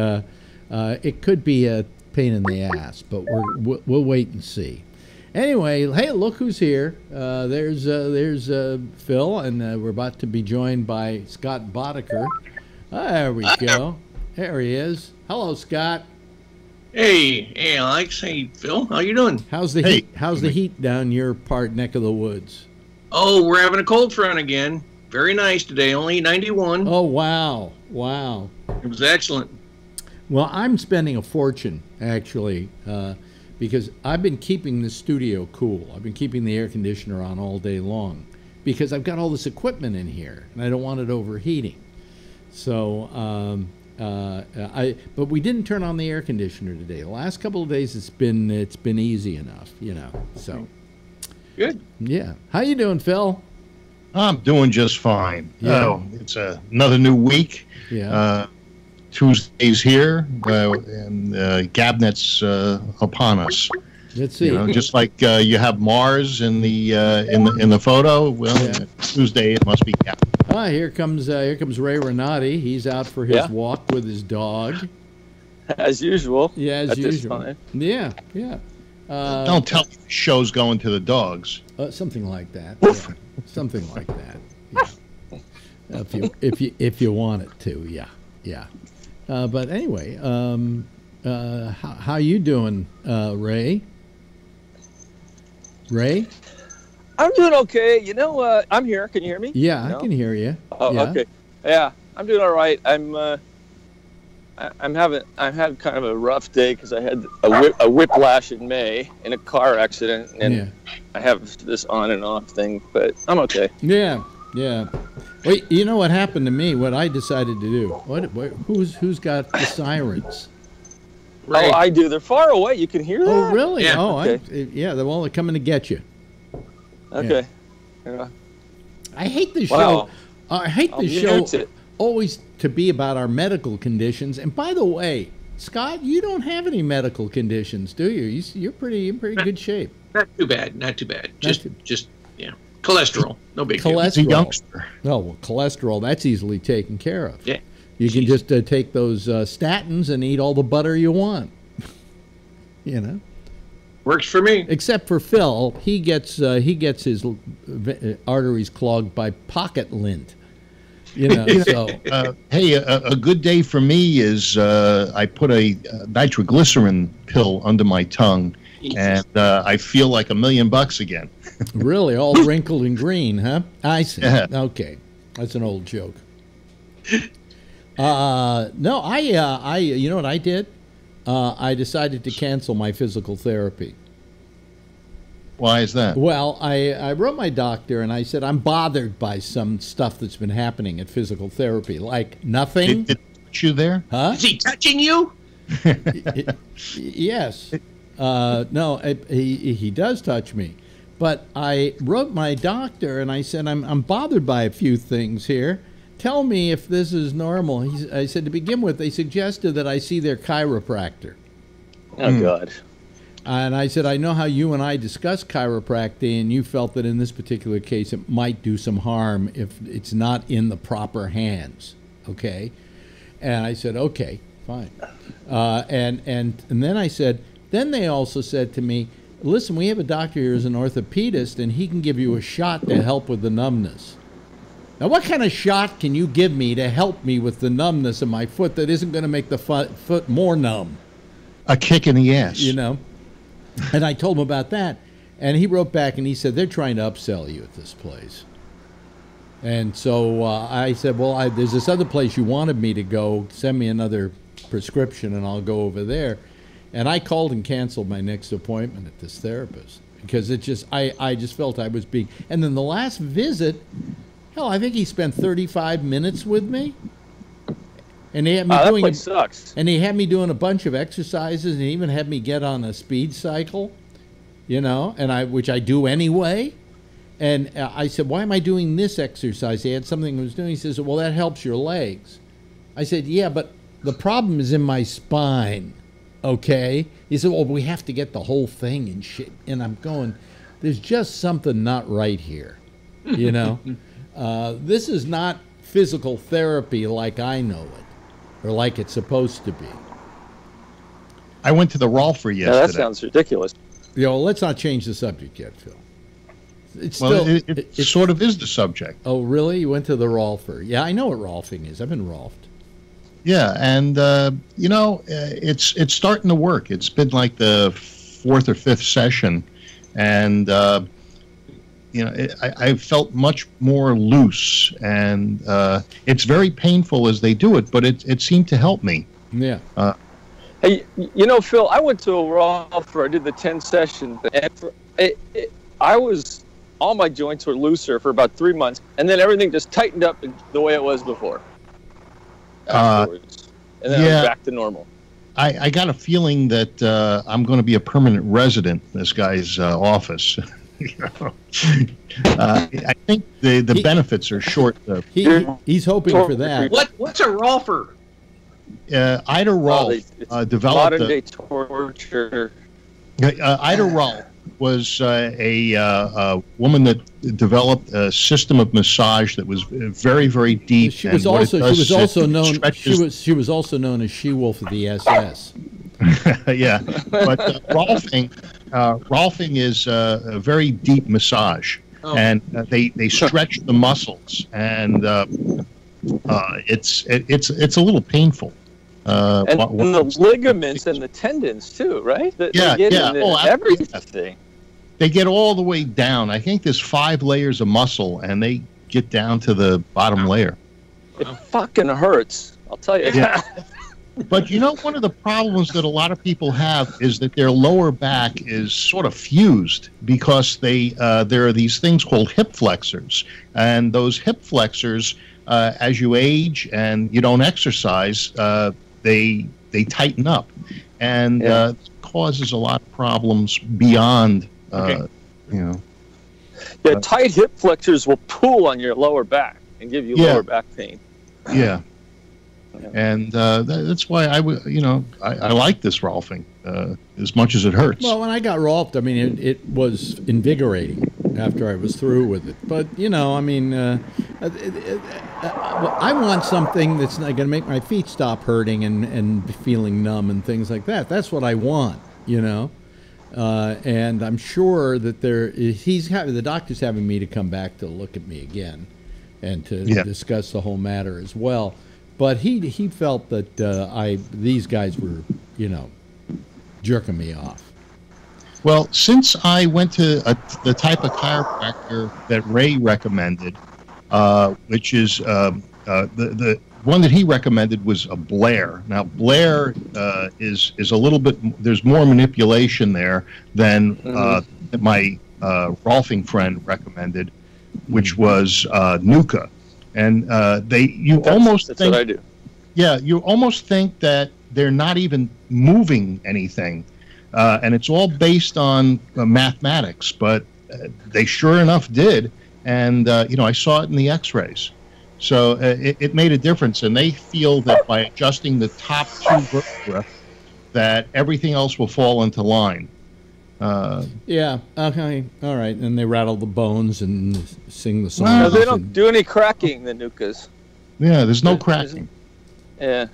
it could be a pain in the ass, but we'll wait and see. Anyway, hey, look who's here. There's Phil, and we're about to be joined by Scott Boddicker. There we go. There he is. Hello, Scott. Hey, Alex. Hey, Phil. How you doing? How's the heat? How's the heat down your neck of the woods? Oh, we're having a cold front again. Very nice today. Only 91. Oh, wow. Wow. It was excellent. Well, I'm spending a fortune, actually, because I've been keeping the studio cool. I've been keeping the air conditioner on all day long because I've got all this equipment in here, and I don't want it overheating. So, but we didn't turn on the air conditioner today. The last couple of days, it's been easy enough, you know. So, good. Yeah. How you doing, Phil? I'm doing just fine. Yeah. It's another new week. Yeah. Tuesday's here, and Gabnet's upon us. Let's see. You know, just like you have Mars in the photo. Well, Yeah. Tuesday it must be Gabnet. Here comes Ray Renati. He's out for his walk with his dog. as usual. Yeah, as at this usual. time. Yeah, yeah. Don't tell me the show's going to the dogs. Something like that. Yeah. Something like that. Yeah. If you want it to, yeah. But anyway, how you doing, Ray? Ray? I'm doing okay. You know, I'm here. Can you hear me? Yeah, No? I can hear you. Oh, yeah. okay. Yeah, I'm doing all right. I had kind of a rough day because I had a whiplash in May in a car accident, and I have this on and off thing, but I'm okay. Yeah. Wait, you know what happened to me? What I decided to do? Who's got the sirens? Right. Oh, I do. They're far away. You can hear that. Oh, really? Yeah. Oh, Okay. they're coming to get you. Okay. Yeah. I hate this Wow. show. I hate I'll this mute show it. always to be about our medical conditions. And by the way, Scott, you don't have any medical conditions, do you? You're in pretty good shape. Not too bad. Not too bad. Just yeah. Cholesterol. No big deal. Cholesterol. He's a youngster. Oh, well, cholesterol, that's easily taken care of. Yeah. You can just take those statins and eat all the butter you want. You know? Works for me. Except for Phil, he gets his arteries clogged by pocket lint. You know, so Hey, a good day for me is I put a nitroglycerin pill under my tongue, and I feel like $1,000,000 again. really all wrinkled and green, huh? I see. Yeah. Okay, that's an old joke. No, I you know what I did? I decided to cancel my physical therapy. Why is that? Well, I wrote my doctor and I said, I'm bothered by some stuff that's been happening at physical therapy. Like nothing? Did it put you there? Huh? Is he touching you? Yes. No, he does touch me. But I wrote my doctor and I said, I'm bothered by a few things here. Tell me if this is normal. I said, to begin with, they suggested that I see their chiropractor. Oh, God. And I said, I know how you and I discussed chiropractic, and you felt that in this particular case it might do some harm if it's not in the proper hands. Okay? And I said, okay, fine. And then I said, then they also said to me, listen, we have a doctor here who's an orthopedist, and he can give you a shot to help with the numbness. Now, what kind of shot can you give me to help me with the numbness of my foot that isn't going to make the foot more numb? A kick in the ass. You know? And I told him about that. And he wrote back and he said, they're trying to upsell you at this place. And so I said, well, there's this other place you wanted me to go. Send me another prescription and I'll go over there. And I called and canceled my next appointment at this therapist because I just felt I was being. And then the last visit, hell, I think he spent 35 minutes with me. And he had me That place sucks. And he had me doing a bunch of exercises, and he even had me get on a speed cycle, you know, which I do anyway. And I said, why am I doing this exercise? He had something he was doing. He says, well, that helps your legs. I said, yeah, but the problem is in my spine, okay? He said, well, we have to get the whole thing and shit. And I'm going, there's just something not right here, you know? This is not physical therapy like I know it. Or like it's supposed to be. I went to the Rolfer yesterday. Yeah, that sounds ridiculous. You know, let's not change the subject yet, Phil. It's Well, still. it sort of is the subject. Oh, really? You went to the Rolfer? Yeah, I know what Rolfing is. I've been Rolfed. Yeah, and you know, it's starting to work. It's been like the 4th or 5th session, and you know, I felt much more loose, and it's very painful as they do it, but it seemed to help me. Yeah. Hey, you know, Phil, I went to a Rolfer. I did the 10 session, and all my joints were looser for about 3 months, and then everything just tightened up the way it was before. Afterwards. And then I was back to normal. I got a feeling that I'm going to be a permanent resident in this guy's office. You know? I think the benefits are short-lived. He's hoping for that. What's a Rolfer? Ida Rolf developed modern-day torture. Ida Rolf was a woman that developed a system of massage that was very, very deep. She was also known as She-Wolf of the SS. Yeah, but Rolfing is a very deep massage, and they stretch the muscles, and it's a little painful. And the ligaments and the tendons too, right? They get into everything. They get all the way down. I think there's 5 layers of muscle, and they get down to the bottom layer. It fucking hurts, I'll tell you. Yeah. But you know, one of the problems that a lot of people have is that their lower back is sort of fused because there are these things called hip flexors, and those hip flexors, as you age and you don't exercise, they tighten up, and causes a lot of problems beyond. Yeah, tight hip flexors will pull on your lower back and give you lower back pain. Yeah. And that's why I like this Rolfing as much as it hurts. Well, when I got Rolfed, I mean, it was invigorating after I was through with it. But, I mean, I want something that's not going to make my feet stop hurting and feeling numb and things like that. That's what I want, and I'm sure that the doctor's having me to come back to look at me again and to discuss the whole matter as well. But he felt that these guys were, jerking me off. Well, since I went to the type of chiropractor that Ray recommended, which is the one that he recommended was a Blair. Now, Blair is a little bit, there's more manipulation there than my Rolfing friend recommended, which was Nuka. And you almost think what I do. Yeah, you almost think that they're not even moving anything, and it's all based on mathematics. But they sure enough did, and I saw it in the X-rays. So it made a difference, and they feel that by adjusting the top 2 vertebrae, that everything else will fall into line. Yeah. Okay. All right. And they rattle the bones and sing the song. No, they don't do any cracking. The Nukas. Yeah. There's no cracking. Yeah.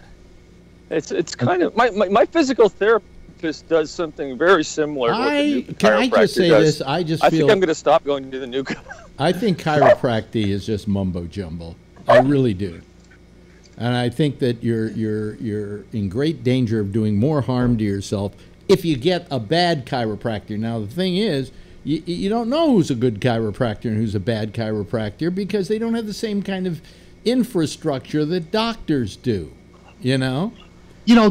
It's kind of my physical therapist does something very similar. To what the Nuka can I just say does. this? I think I'm going to stop going to the Nuka. I think chiropractic is just mumbo jumbo. I really do. And I think that you're in great danger of doing more harm to yourself if you get a bad chiropractor. Now, the thing is, you don't know who's a good chiropractor and who's a bad chiropractor because they don't have the same kind of infrastructure that doctors do,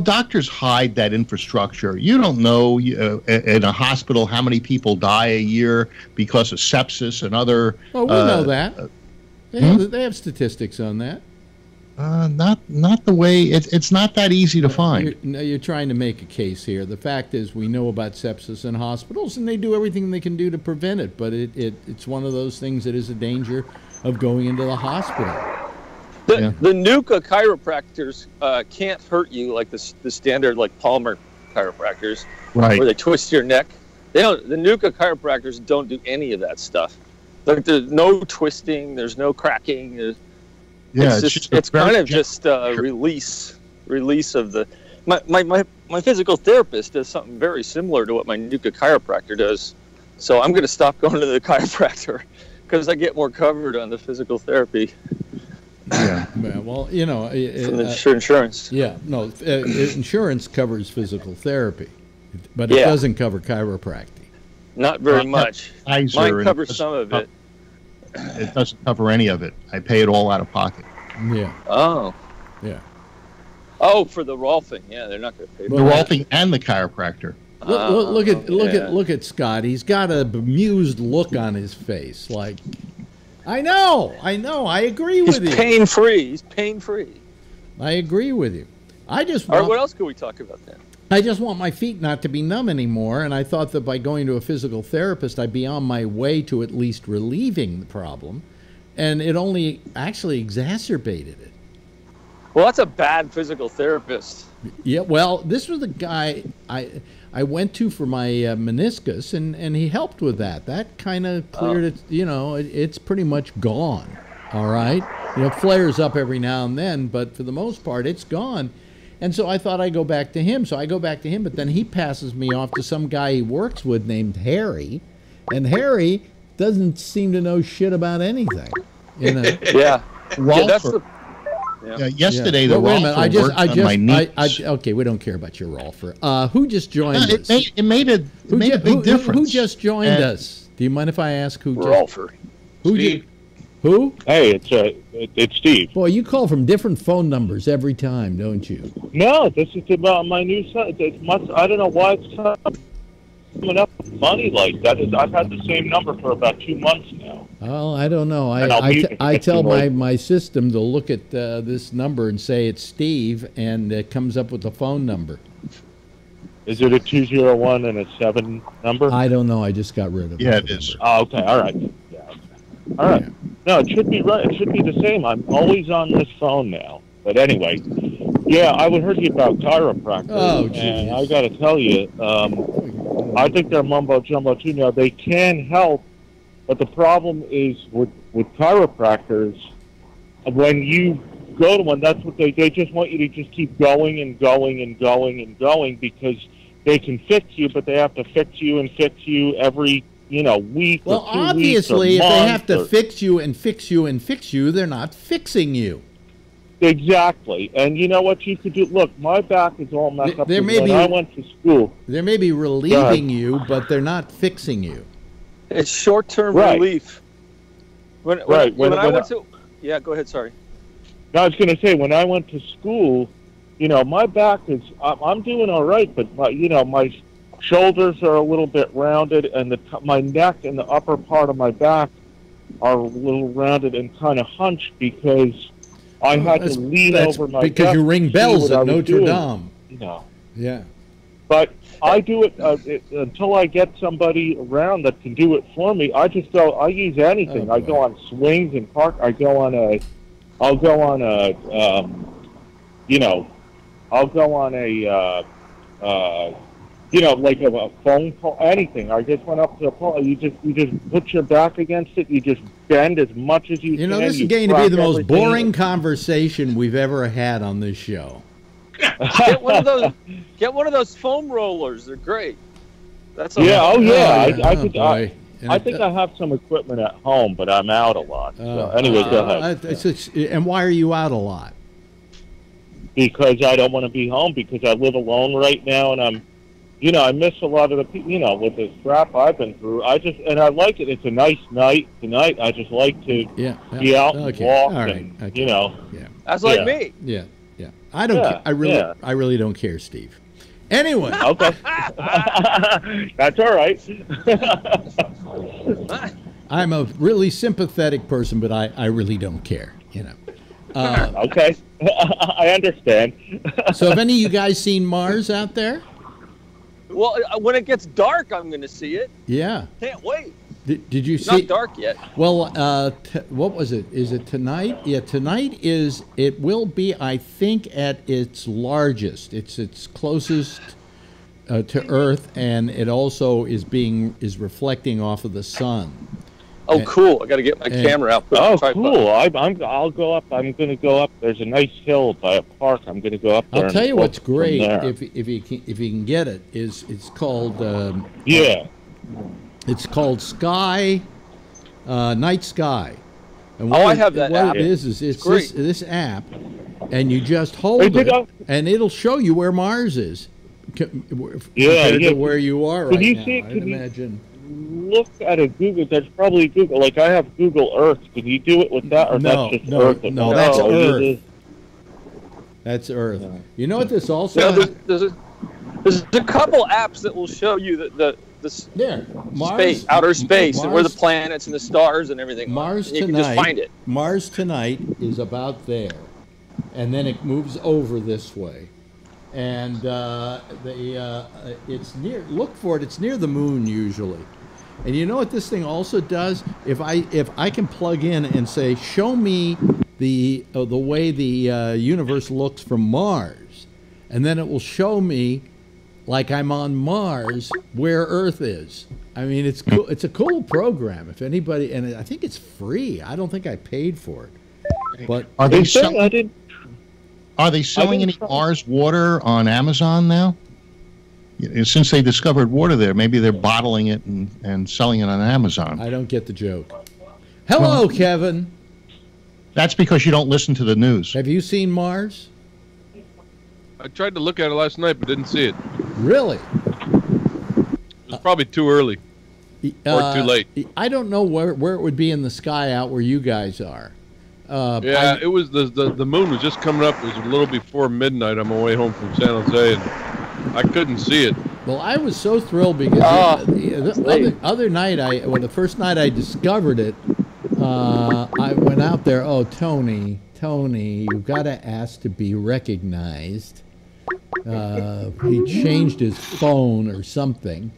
doctors hide that infrastructure. You don't know in a hospital how many people die a year because of sepsis and other... Well, we know that. They have statistics on that. Not the way it's not that easy to find. You're trying to make a case here. The fact is, we know about sepsis in hospitals, and they do everything they can do to prevent it. But it's one of those things that is a danger of going into the hospital. The Nuka chiropractors can't hurt you like the standard like Palmer chiropractors, right? Where they twist your neck. They don't. The Nuka chiropractors don't do any of that stuff. Like there's no twisting. There's no cracking. It's kind of just release of the. My physical therapist does something very similar to what my Nuka chiropractor does, so I'm going to stop going to the chiropractor because I get more covered on the physical therapy. Yeah. Well, from the insurance. Yeah, no, insurance covers physical therapy, but it doesn't cover chiropractic. Not very much. Mine covers some of it. It doesn't cover any of it. I pay it all out of pocket. Yeah. Oh. Yeah. Oh, for the Rolfing. Yeah, they're not going to pay for the Rolfing and the chiropractor. Look at Scott. He's got a bemused look on his face. Like, I know. I agree with you. He's pain-free. He's pain-free. I agree with you. All right, what else can we talk about then? I just want my feet not to be numb anymore, and I thought that by going to a physical therapist, I'd be on my way to at least relieving the problem, and it only actually exacerbated it. Well, that's a bad physical therapist. Yeah, well, this was the guy I went to for my meniscus, and he helped with that. That kind of cleared it. You know, it's pretty much gone. All right, you know, it flares up every now and then, but for the most part, it's gone. And so I thought I'd go back to him. So I go back to him, but then he passes me off to some guy he works with named Harry, and Harry doesn't seem to know shit about anything. You know? Yeah. Rolfer. That's the. Yesterday, Well, the wait a minute. Rolfer worked on my knees. Okay, we don't care about your Rolfer. Who just joined us? It made a big difference. Who just joined us? Do you mind if I ask who? Rolfer. Steve. Who? Hey, it's Steve. Boy, you call from different phone numbers every time, don't you? No, this is about my new son. I don't know why it's coming up funny like that. I've had the same number for about 2 months now. Oh, I don't know. And I tell my system to look at this number and say it's Steve, and it comes up with the phone number. Is it a 201 and a 7 number? I don't know. I just got rid of it. Yeah, it is. Oh, okay. All right. Yeah. Okay. All right. Yeah. No, it should be right. It should be the same. I'm always on this phone now. But anyway, yeah, I would heard you about chiropractors. Oh, and geez. I got to tell you, I think they're mumbo jumbo too. Now they can help, but the problem is with chiropractors, when you go to one, that's what they just want you to just keep going and going and going and going, because they can fix you, but they have to fix you every week. Well, or 2 obviously, weeks or if they month have to or- fix you and fix you and fix you, they're not fixing you. Exactly. And you know what you could do? Look, my back is all messed up. There may When be- I went to school. They may be relieving you, but they're not fixing you. It's short-term Right. relief. When I went to. Yeah, go ahead. Sorry. No, I was going to say, when I went to school, my back is, I'm doing all right, but my shoulders are a little bit rounded, and my neck and the upper part of my back are a little rounded and kind of hunched because I had to lean over my because desk you to ring see bells what at I was Notre doing. Dame. Yeah. But I do it until I get somebody around that can do it for me. I just go. I use anything. Oh, I go on swings and park. I'll go on a like a phone call, anything. I just went up to a pole. You just put your back against it. You just bend as much as you can. This is You going to be crack the most everything. boring conversation we've ever had on this show. Get one of those foam rollers. They're great. That's Yeah. Oh yeah. boy. And I think I have some equipment at home, but I'm out a lot. So anyway, go ahead. And why are you out a lot? Because I don't want to be home, because I live alone right now, and I miss a lot of the people, with the crap I've been through. I like it. It's a nice night tonight. I just like to be out and walk, all right. and, Yeah. That's like me. Yeah. I don't. Yeah, I really don't care, Steve. Anyway. Okay. That's all right. I'm a really sympathetic person, but I really don't care. Okay. I understand. So have any of you guys seen Mars out there? Well, when it gets dark, I'm going to see it. Yeah. Can't wait. Did you It's see? not dark yet. Well, what was it? Is it tonight? Yeah, tonight it will be, I think, at its largest. It's its closest to Earth, and it also is reflecting off of the sun. Oh, cool! I got to get my camera out. Oh, cool! I'll go up. I'm going to go up. There's a nice hill by a park. I'm going to go up there. I'll tell you what's from great there. if you can get it is it's called It's called Sky, Night Sky. And I have that app. What it is it's great. this app, and you just hold it, and it'll show you where Mars is compared to where you are right now. I'd imagine. Look at a Google. That's probably Google. Like I have Google Earth. Can you do it with that, or No, that's just no, Earth? no, that's Earth. That's Earth. Yeah. You know what this also? There's a couple apps that will show you the Mars, space, outer space, and where the Mars- planets and the stars and everything. Mars and you tonight. can just find it. Mars tonight is about there, and then it moves over this way, and it's near. Look for it. It's near the moon usually, and you know what this thing also does? If I can plug in and say, show me the way the universe looks from Mars, and then it will show me, like I'm on Mars, where Earth is. I mean, it's cool. It's a cool program. If anybody, and I think it's free. I don't think I paid for it. But Are they I didn't. selling any Mars water on Amazon now? Since they discovered water there, maybe they're bottling it and selling it on Amazon. I don't get the joke. Hello, Kevin. That's because you don't listen to the news. Have you seen Mars? I tried to look at it last night, but didn't see it. Really? It was probably too early or too late. I don't know where it would be in the sky out where you guys are. Yeah, it was the moon was just coming up. It was a little before midnight on my way home from San Jose, and I couldn't see it. Well, I was so thrilled because the other night, the first night I discovered it, I went out there. Oh, Tony, you've got to ask to be recognized. He changed his phone or something,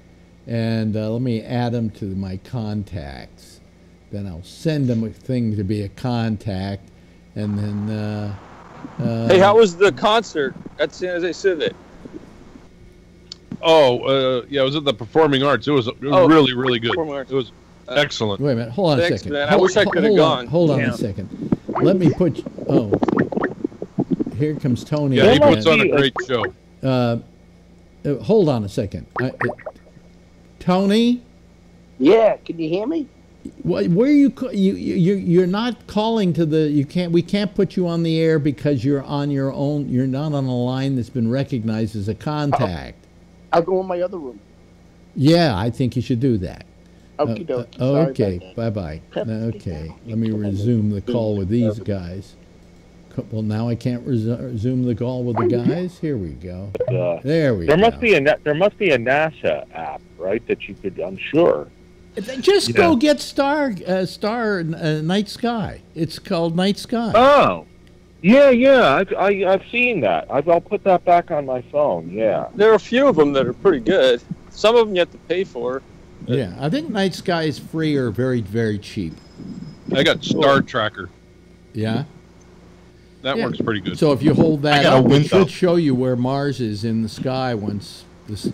and let me add him to my contacts. Then I'll send him a thing to be a contact, and then. Hey, how was the concert at San Jose Civic? Oh, yeah, it was at the Performing Arts. It was really, really good. Performing Arts. It was excellent. Wait a minute. Hold on a second. Man. I wish I could have gone. Hold on a second. Let me put. Here comes Tony. Yeah, he again. puts on a great show. Hold on a second. Tony. Yeah, can you hear me? Where you're not calling to the. You can't. We can't put you on the air because you're on your own. You're not on a line that's been recognized as a contact. I'll go in my other room. Yeah, I think you should do that. Okie dokie. Okay, bye-bye. Okay, let me resume the call with these guys. Well, now I can't resume the call with the guys. Here we go. There we go. There must be a NASA app, right? That you could. I'm sure. Just go get Star Night Sky. It's called Night Sky. Oh. Yeah, I've seen that. I'll put that back on my phone. Yeah, there are a few of them that are pretty good. Some of them you have to pay for. Yeah, I think Night Sky is free or very, very cheap. I got Star Tracker. Yeah, that works pretty good. So if you hold that up, it should show you where Mars is in the sky once this.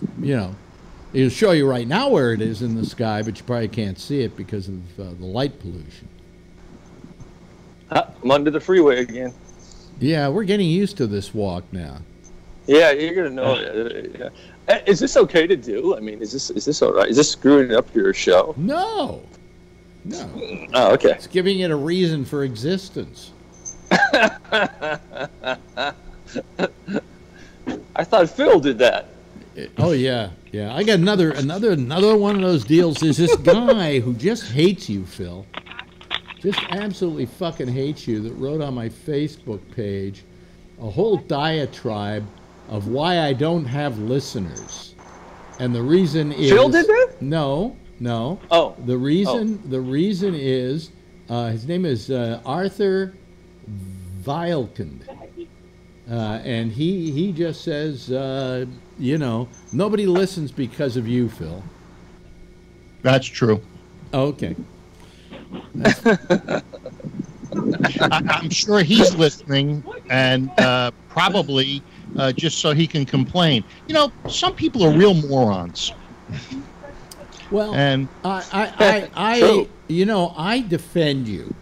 It'll show you right now where it is in the sky, but you probably can't see it because of the light pollution. I'm under the freeway again. Yeah, we're getting used to this walk now. Yeah, you're gonna know it. Is this okay to do? I mean, is this all right? Is this screwing up your show? No. Oh, okay. It's giving it a reason for existence. I thought Phil did that. Oh yeah. I got another one of those deals. Is this guy who just hates you, Phil? Just absolutely fucking hates you, that wrote on my Facebook page a whole diatribe of why I don't have listeners. And the reason is... Phil did that? No. Oh. The reason is, his name is Arthur Vilkind. And he just says, nobody listens because of you, Phil. That's true. Okay. I'm sure he's listening, and probably just so he can complain. Some people are real morons. Well, and I defend you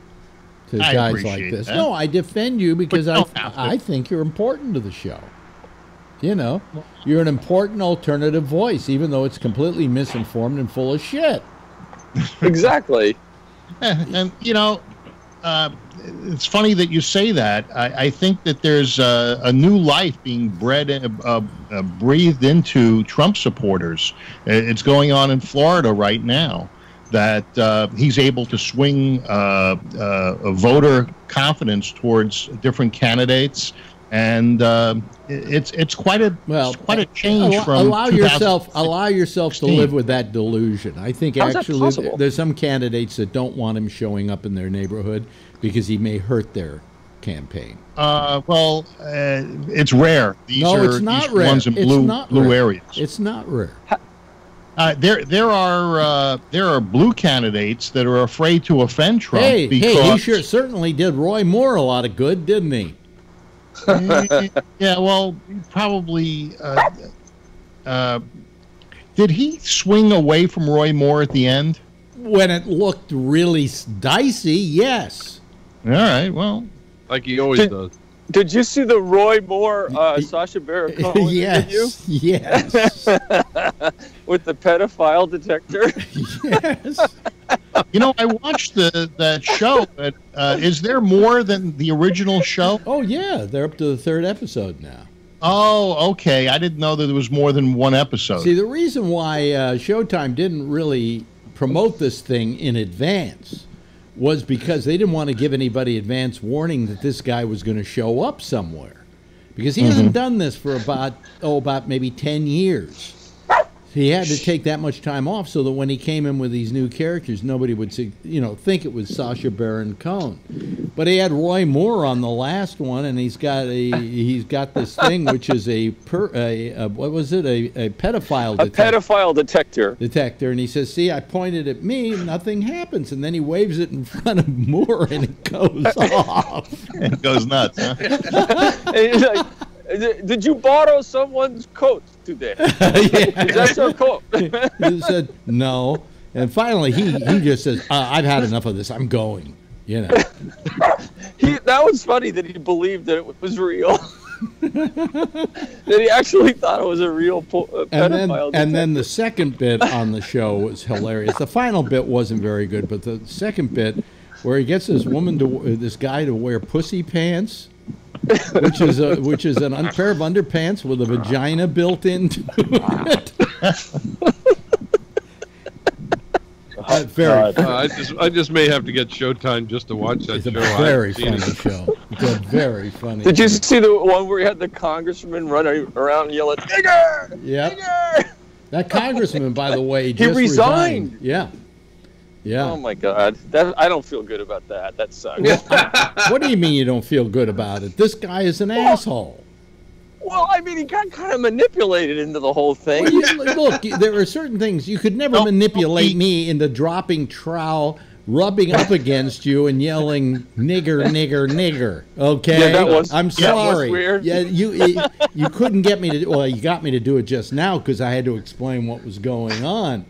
to guys like this. That. No, I defend you because I think you're important to the show. You're an important alternative voice, even though it's completely misinformed and full of shit. Exactly. And it's funny that you say that. I think that there's a new life being breathed into Trump supporters. It's going on in Florida right now, that he's able to swing a voter confidence towards different candidates, and it's quite a change from allow yourself to live with that delusion. I think actually there's some candidates that don't want him showing up in their neighborhood because he may hurt their campaign. It's rare. These it's not rare. Ones in blue areas. It's not rare. There are blue candidates that are afraid to offend Trump. Hey, because, he certainly did Roy Moore a lot of good, didn't he? Yeah, well, probably. Did he swing away from Roy Moore at the end? When it looked really dicey, yes. All right, well. Like he always does. Did you see the Roy Moore, Sacha Baron Cohen interview? Yes. With the pedophile detector? Yes. You know, I watched that show. But, is there more than the original show? Oh, yeah. They're up to the 3rd episode now. Oh, okay. I didn't know that there was more than one episode. See, the reason why Showtime didn't really promote this thing in advance was because they didn't want to give anybody advance warning that this guy was going to show up somewhere. Because he hasn't done this for about maybe 10 years. He had to take that much time off so that when he came in with these new characters, nobody would think it was Sacha Baron Cohen. But he had Roy Moore on the last one, and he's got this thing which is a pedophile detector. A pedophile detector. And he says, "See, I pointed at me, nothing happens," and then he waves it in front of Moore, and it goes off. It goes nuts, huh? And he's like, did you borrow someone's coat today? Is that your coat? He said, no. And finally, he just says, I've had enough of this. I'm going. You know. That was funny that he believed that it was real. That he actually thought it was a real pedophile. And then the second bit on the show was hilarious. The final bit wasn't very good, but the second bit where he gets this guy to wear pussy pants, which is an pair of underpants with a vagina built into it. I just may have to get Showtime just to watch that show. It's a very funny show. It's a very funny. Did you see the one where he had the congressman running around yelling, "Nigger! Yeah. Nigger!" That congressman, by the way, just resigned. Yeah. Yeah. Oh my God, I don't feel good about that. That sucks. What do you mean you don't feel good about it? This guy is an asshole. Well, I mean, he got kind of manipulated into the whole thing. Well, look, there are certain things you could never manipulate me into dropping trowel, rubbing up against you, and yelling "nigger, nigger, nigger." Okay, yeah, I'm sorry. That was weird. Yeah, you couldn't get me to. Well, you got me to do it just now because I had to explain what was going on.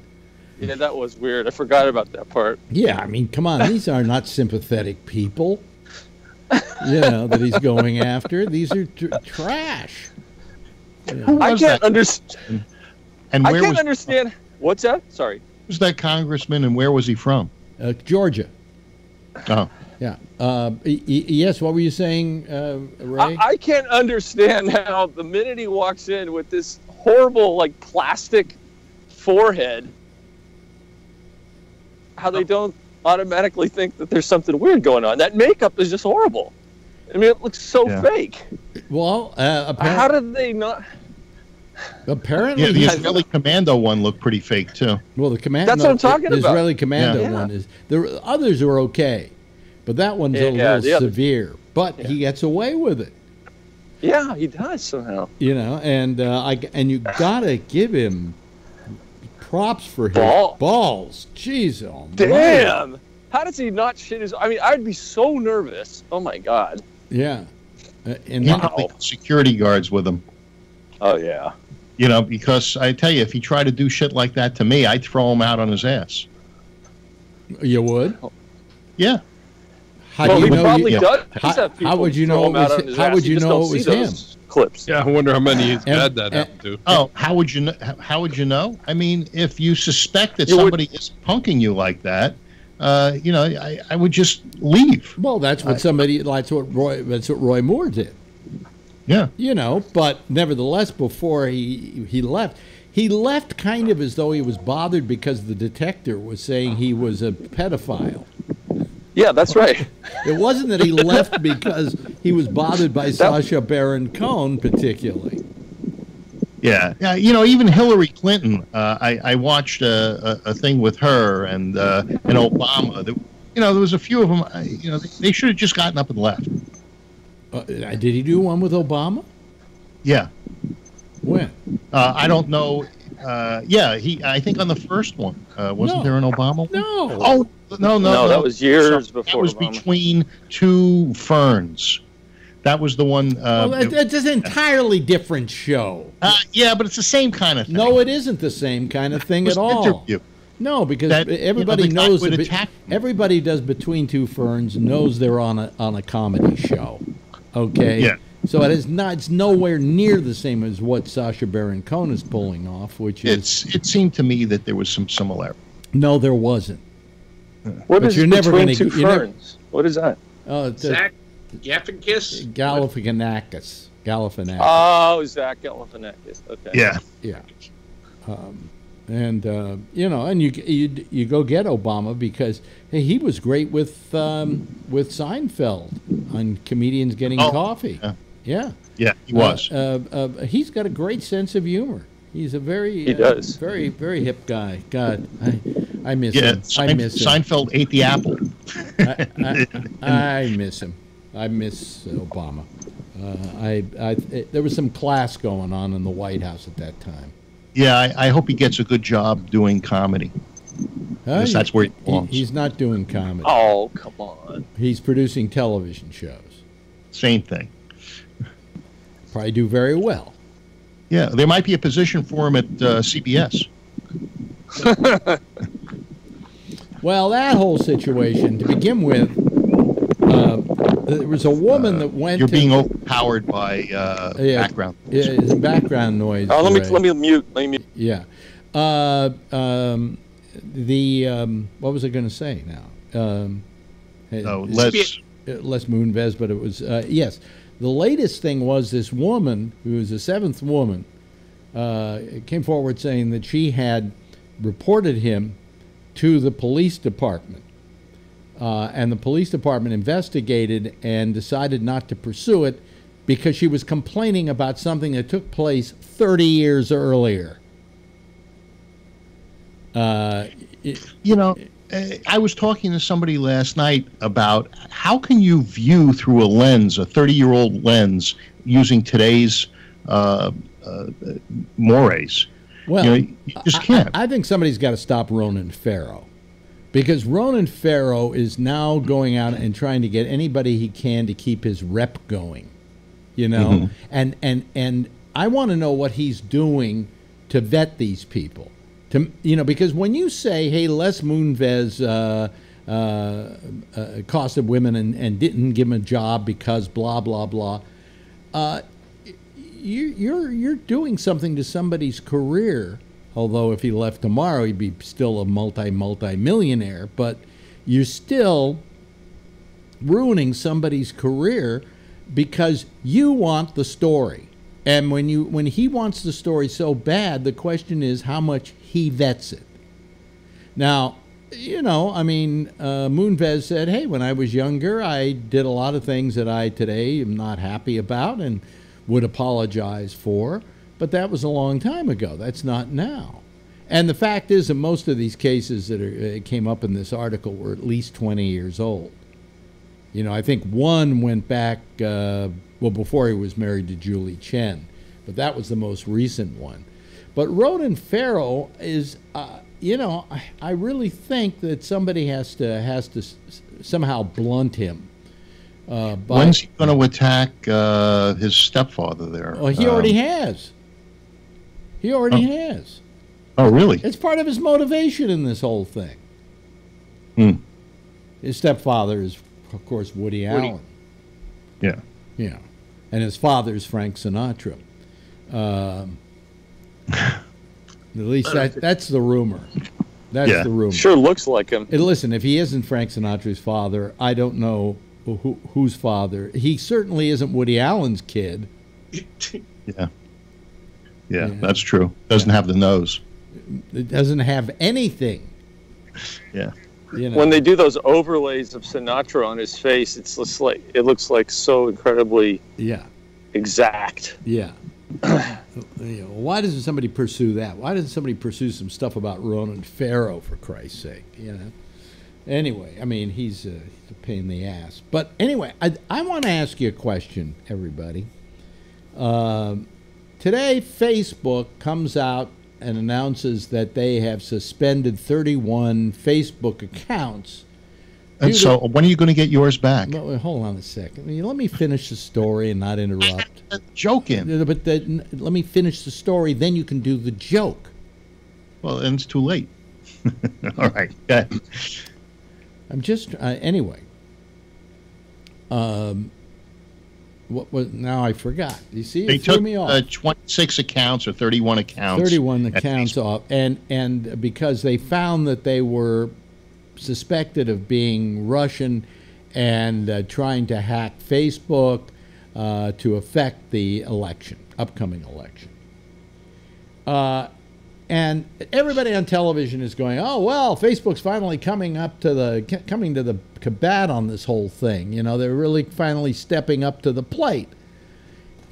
Yeah, that was weird. I forgot about that part. Yeah, I mean, come on. These are not sympathetic people, that he's going after. These are trash. Yeah. I can't understand. And I can't understand. What's that? Sorry. Who's that congressman, and where was he from? Georgia. Oh. Yeah. Yes, what were you saying, Ray? I can't understand how the minute he walks in with this horrible, plastic forehead, how they don't automatically think that there's something weird going on. That makeup is just horrible. I mean, it looks so fake. Well, how did they not? Apparently, the Israeli Commando one looked pretty fake too. Well, the Commando. That's what I'm talking about. The Israeli Commando one is. The others are okay, but that one's a little severe. But he gets away with it. Yeah, he does somehow. And you gotta give him props for his balls. Jeez, damn! How does he not shit his? I mean, I'd be so nervous. Oh my God. Yeah. And security guards with him. Oh yeah. Because I tell you, if he tried to do shit like that to me, I'd throw him out on his ass. You would? Yeah. How would you know it was him? Clips. Yeah, I wonder how many he's had that happen to. Oh, how would you know? I mean, if you suspect that somebody is punking you like that, I would just leave. Well, that's what Roy Moore did. Yeah. But nevertheless, before he left kind of as though he was bothered because the detector was saying he was a pedophile. Yeah, that's right. It wasn't that he left because he was bothered by Sacha Baron Cohen particularly. Yeah. Even Hillary Clinton. I watched a thing with her and Obama. There was a few of them. They should have just gotten up and left. Did he do one with Obama? Yeah. When? I don't know Yeah, I think on the first one. Wasn't there an Obama one? No. Oh, no. No, that was years before That was Obama. between two ferns. That was the one. Well, it's an entirely different show. Yeah, but it's the same kind of thing. No, it isn't the same kind of thing at all. Interview. No, because That, everybody the guy knows would that attack them. everybody does Between Two Ferns knows they're on a comedy show. Okay. Yeah. So it is not. It's nowhere near the same as what Sacha Baron Cohen is pulling off, which is. It seemed to me that there was some similarity. No, there wasn't. What But is you're never Between gonna- Two you're never- Ferns? What is that? Oh, it's Zach Galifianakis. Galifianakis. Galifianakis. Oh, Zach Galifianakis. Okay. Yeah. Yeah. And and you go get Obama because hey, he was great with Seinfeld on Comedians Getting Coffee. Yeah. Yeah, he was. He's got a great sense of humor. He's a very very very hip guy. God, I miss him. I miss him. Seinfeld ate the apple. I miss him. I miss Obama. There was some class going on in the White House at that time. Yeah, I hope he gets a good job doing comedy. Because that's where he belongs. He's not doing comedy. Oh, come on. He's producing television shows. Same thing. Probably do very well. Yeah, there might be a position for him at CBS. Well, that whole situation, to begin with, there was a woman that went. You're being overpowered by background. Yeah, some background noise. Oh, let me mute. Yeah. What was I going to say now? Les Moonves, but it was yes. The latest thing was this woman, who was the seventh woman, came forward saying that she had reported him to the police department. And the police department investigated and decided not to pursue it because she was complaining about something that took place 30 years earlier. I was talking to somebody last night about how can you view through a lens, a 30-year-old lens, using today's mores. Well, you just can't. I think somebody's got to stop Ronan Farrow. Because Ronan Farrow is now going out and trying to get anybody he can to keep his rep going, and I want to know what he's doing to vet these people, because when you say, hey, Les Moonves accosted women and didn't give him a job because blah blah blah, you're doing something to somebody's career. Although if he left tomorrow, he'd be still a multi-millionaire. But you're still ruining somebody's career because you want the story. And when he wants the story so bad, the question is how much he vets it. Now, Moonves said, hey, when I was younger, I did a lot of things that I today am not happy about and would apologize for. But that was a long time ago. That's not now. And the fact is that most of these cases that came up in this article were at least 20 years old. I think one went back, before he was married to Julie Chen. But that was the most recent one. But Ronan Farrow is, I really think that somebody has to somehow blunt him. When's he going to attack his stepfather there? Well, he already has. He already has. Oh, really? It's part of his motivation in this whole thing. His stepfather is, of course, Woody Allen. Yeah. Yeah. And his father's Frank Sinatra. At least that's the rumor. That's the rumor. Sure looks like him. And listen, if he isn't Frank Sinatra's father, I don't know whose father. He certainly isn't Woody Allen's kid. Yeah, that's true. Doesn't have the nose. It doesn't have anything. Yeah. When they do those overlays of Sinatra on his face, it looks like so incredibly exact. Yeah. Why doesn't somebody pursue that? Why doesn't somebody pursue some stuff about Ronan Farrow, for Christ's sake? Anyway, he's a pain in the ass. But anyway, I want to ask you a question, everybody. Today, Facebook comes out and announces that they have suspended 31 Facebook accounts. And so, when are you going to get yours back? No, hold on a second. Let me finish the story and not interrupt. Joking. But let me finish the story, then you can do the joke. Well, and it's too late. All right. Go ahead. I'm just anyway. What was now? I forgot. You see, They it threw took me off. 26 accounts or 31 accounts. 31 accounts off, and because they found that they were suspected of being Russian and trying to hack Facebook to affect the election, upcoming election. And everybody on television is going, "Oh well, Facebook's finally coming to the combat on this whole thing. You know, they're really finally stepping up to the plate."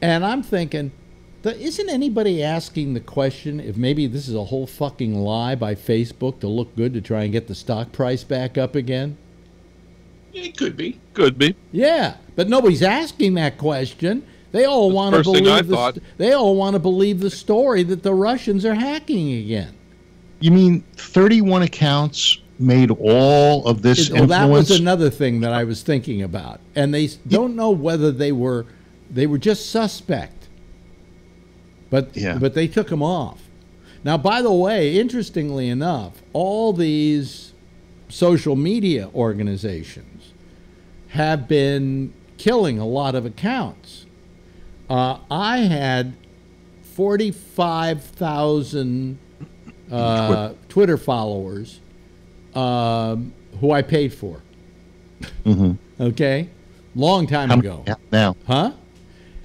And I'm thinking, isn't anybody asking the question if maybe this is a whole fucking lie by Facebook to look good to try and get the stock price back up again? It could be. Could be. Yeah, but nobody's asking that question. They all want to first thing I believe thought. they all want to believe the story that the Russians are hacking again. You mean 31 accounts made all of this Well, that was influence? another thing that I was thinking about, and they don't know whether they were just suspect, but they took them off. Now, by the way, interestingly enough, all these social media organizations have been killing a lot of accounts. I had 45,000 Twitter followers who I paid for. Mm-hmm. Okay? Long time ago. Now? Huh?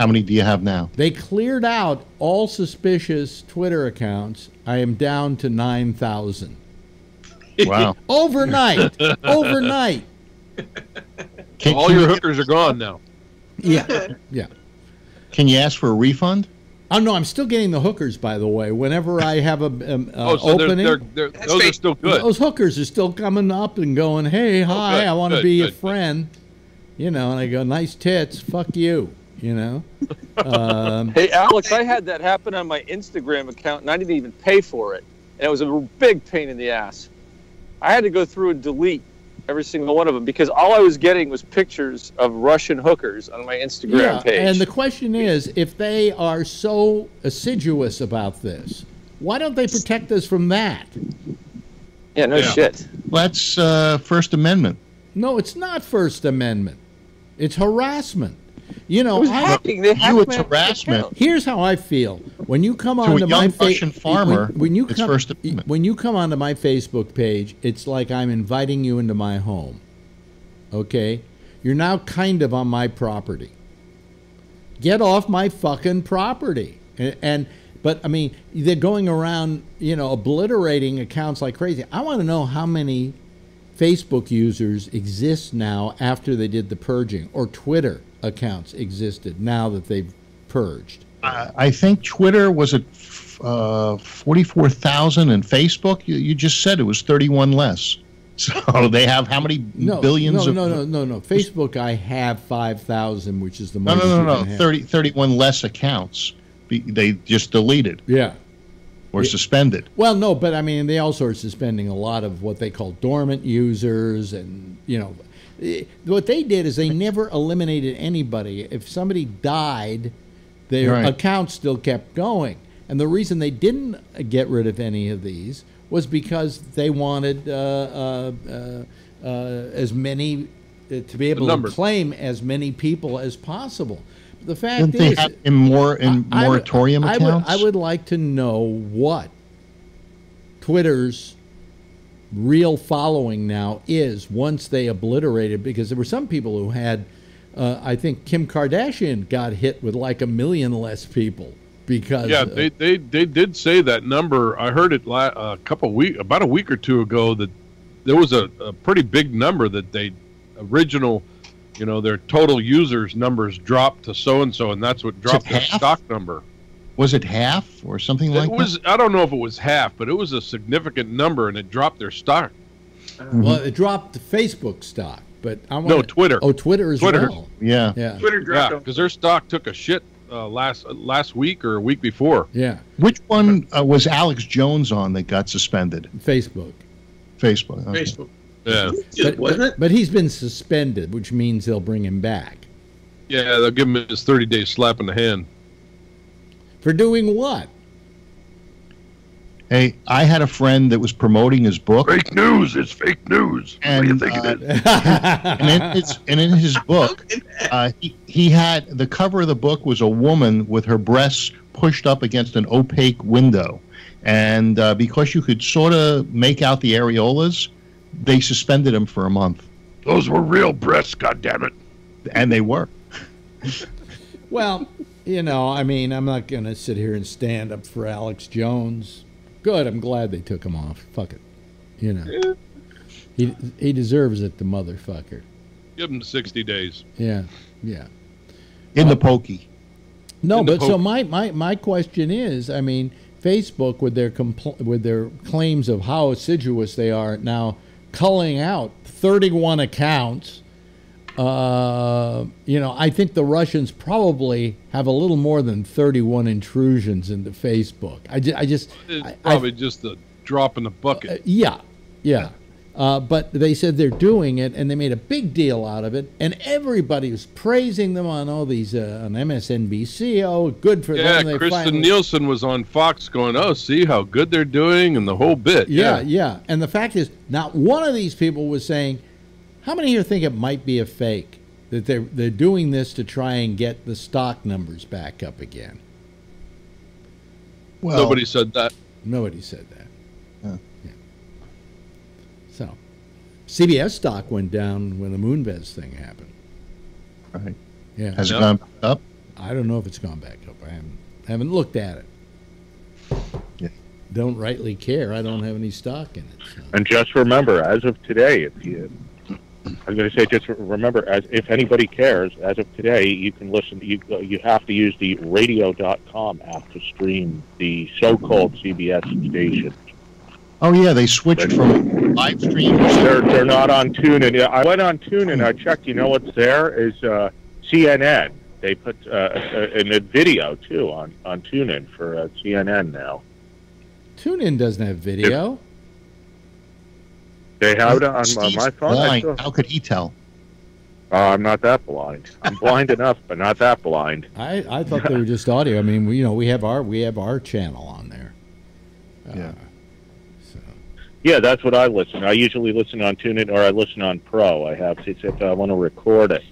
How many do you have now? They cleared out all suspicious Twitter accounts. I am down to 9,000. Wow. Overnight. Overnight. All your hookers are gone now. Yeah. Yeah. Can you ask for a refund? Oh, no, I'm still getting the hookers, by the way. Whenever I have a So opening, those are still good. those hookers are still coming up and going, "Hey, hi, good, I want to good, be a good. friend." You know, and I go, "Nice tits, fuck you." You know. Hey, Alex, I had that happen on my Instagram account, and I didn't even pay for it. And it was a big pain in the ass. I had to go through and delete every single one of them because all I was getting was pictures of Russian hookers on my Instagram page. And the question is, if they are so assiduous about this, why don't they protect us from that? Yeah, no shit. Well, that's First Amendment. No, it's not First Amendment. It's harassment. You know, It was hacking. They hacked It's my harassment. account. Here's how I feel. When you come To onto a my young Russian farmer, when you it's come, First Amendment. when you come onto my Facebook page, it's like I'm inviting you into my home. Okay? You're now kind of on my property. Get off my fucking property. But I mean, they're going around, you know, obliterating accounts like crazy. I want to know how many Facebook users exist now after they did the purging, or Twitter accounts existed now that they've purged. I think Twitter was at 44,000, and Facebook, you just said it was 31 less. So they have how many billions of... No. Facebook, I have 5,000, which is the No, most. no. 31 less accounts. They just deleted. Yeah. Or suspended. Well, no, but I mean, they also are suspending a lot of what they call dormant users, and, you know, what they did is they never eliminated anybody. If somebody died, their account still kept going. And the reason they didn't get rid of any of these was because they wanted as many, to be able to claim as many people as possible. The fact Didn't they have moratorium accounts? I would like to know what Twitter's real following now is once they obliterated, because there were some people who had, I think Kim Kardashian got hit with like 1 million less people because... Yeah, they did say that number. I heard it about a week or two ago, that there was a pretty big number that their total users numbers dropped to so-and-so, and that's what dropped their stock number. Was it half or something like that? I don't know if it was half, but it was a significant number, and it dropped their stock. Well, it dropped the Facebook stock, but No, Twitter. Oh, Twitter as well. Yeah. Yeah. Twitter dropped because their stock took a shit last week or a week before. Yeah. Which one was Alex Jones on that got suspended? Facebook. Facebook. Okay. Facebook. Yeah. Wasn't it? But he's been suspended, which means they'll bring him back. Yeah, they'll give him his 30-day slap in the hand. For doing what? Hey, I had a friend that was promoting his book. Fake news. It's fake news. And, what do you think it is? and in his book, he had the cover of the book was a woman with her breasts pushed up against an opaque window. And because you could sort of make out the areolas, they suspended him for a month. Those were real breasts, goddammit. And they were. Well, you know, I mean, I'm not going to sit here and stand up for Alex Jones. Good, I'm glad they took him off. Fuck it. You know. He deserves it, the motherfucker. Give him 60 days. Yeah, yeah. In the pokey. No, but so my question is, I mean, Facebook with their claims of how assiduous they are now culling out 31 accounts. You know, I think the Russians probably have a little more than 31 intrusions into Facebook. It's probably just a drop in the bucket. Yeah. But they said they're doing it, and they made a big deal out of it, and everybody was praising them on all these on MSNBC. Oh, good for them. Yeah, Kristen Nielsen was on Fox going, "Oh, see how good they're doing," and the whole bit. Yeah. And the fact is, not one of these people was saying, how many here think it might be a fake, that they're doing this to try and get the stock numbers back up again? Well, nobody said that. Nobody said that. Yeah. So, CBS stock went down when the Moonves thing happened. Right. Yeah. Has it gone back up? I don't know if it's gone back up. I haven't looked at it. Yeah. Don't rightly care. I don't have any stock in it. So. And just remember, as of today, I was going to say, just remember, if anybody cares, as of today, you can listen. You have to use the radio.com app to stream the so-called CBS station. Oh yeah, they switched from live stream. They're not on TuneIn. I went on TuneIn. I checked. You know what's there is CNN. They put in a video too on TuneIn for CNN now. TuneIn doesn't have video. They have it on my phone. Blind. How could he tell? I'm not that blind. I'm blind enough, but not that blind. I thought they were just audio. I mean, we have our channel on there. Yeah. So. Yeah, that's what I listen. I usually listen on TuneIn or I listen on Pro. I have to if I want to record it.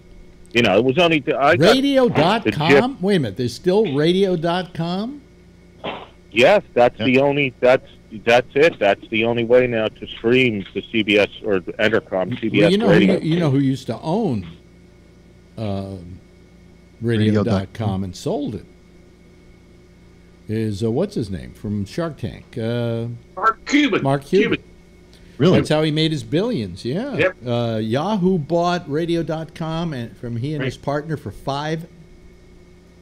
You know, it was only radio.com. Wait a minute. There's still radio.com. Yes, that's the only. That's it. That's the only way now to stream the CBS or Entercom CBS radio. You know who used to own radio.com and sold it? Is what's his name from Shark Tank? Mark Cuban. Really? That's how he made his billions. Yeah. Yep. Yahoo bought radio.com and from he and his partner for $5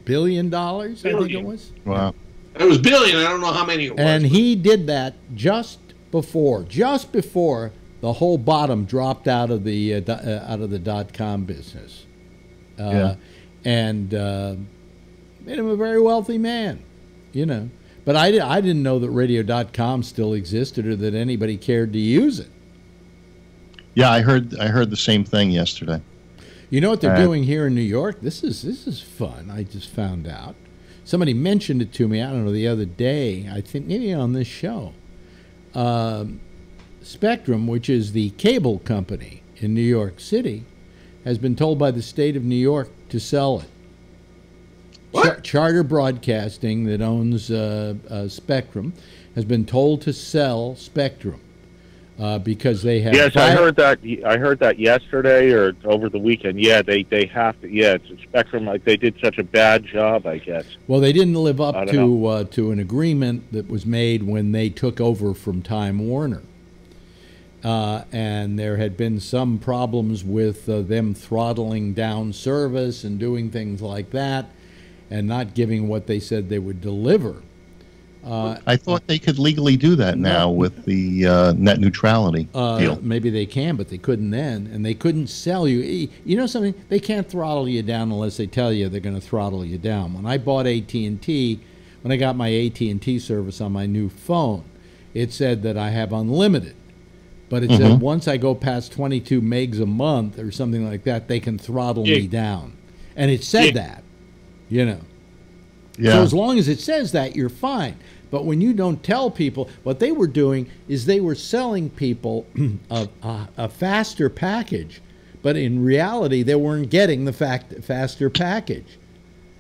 billion. I think it was. Wow. It was billion. I don't know how many it was. And he did that just before the whole bottom dropped out of the .com business. And made him a very wealthy man, you know. But I didn't know that radio.com still existed or that anybody cared to use it. Yeah, I heard the same thing yesterday. You know what they're doing here in New York? This is fun. I just found out. Somebody mentioned it to me, I don't know, the other day, I think maybe on this show. Spectrum, which is the cable company in New York City, has been told by the state of New York to sell it. What? Charter Broadcasting, that owns Spectrum, has been told to sell Spectrum because they have. Yes, I heard that yesterday or over the weekend. Yeah, they have to. Yeah, it's Spectrum. Like they did such a bad job, I guess. Well, they didn't live up to an agreement that was made when they took over from Time Warner. And there had been some problems with them throttling down service and doing things like that and not giving what they said they would deliver. I thought they could legally do that now with the net neutrality deal. Maybe they can, but they couldn't then, and they couldn't sell you. You know something? They can't throttle you down unless they tell you they're going to throttle you down. When I bought AT&T, when I got my AT&T service on my new phone, it said that I have unlimited. But it said once I go past 22 megs a month or something like that, they can throttle me down. And it said that, you know. Yeah. So as long as it says that, you're fine. But when you don't tell people, what they were doing is they were selling people a faster package. But in reality, they weren't getting the faster package.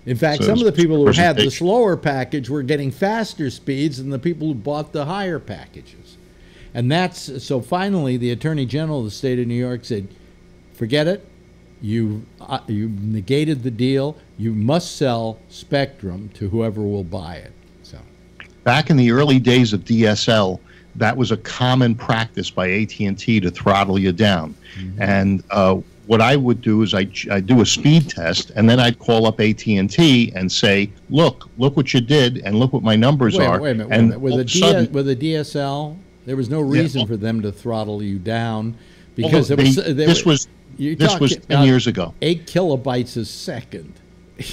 In fact, some of the people who had the slower package were getting faster speeds than the people who bought the higher packages. And that's, so finally, the Attorney General of the state of New York said, forget it. You negated the deal. You must sell Spectrum to whoever will buy it. So, back in the early days of DSL, that was a common practice by AT&T to throttle you down. And what I would do is I'd do a speed test, and then I'd call up AT&T and say, look what you did, and look what my numbers are. Wait a minute. With a DSL, there was no reason for them to throttle you down because this was 10 years ago. 8 kilobytes a second.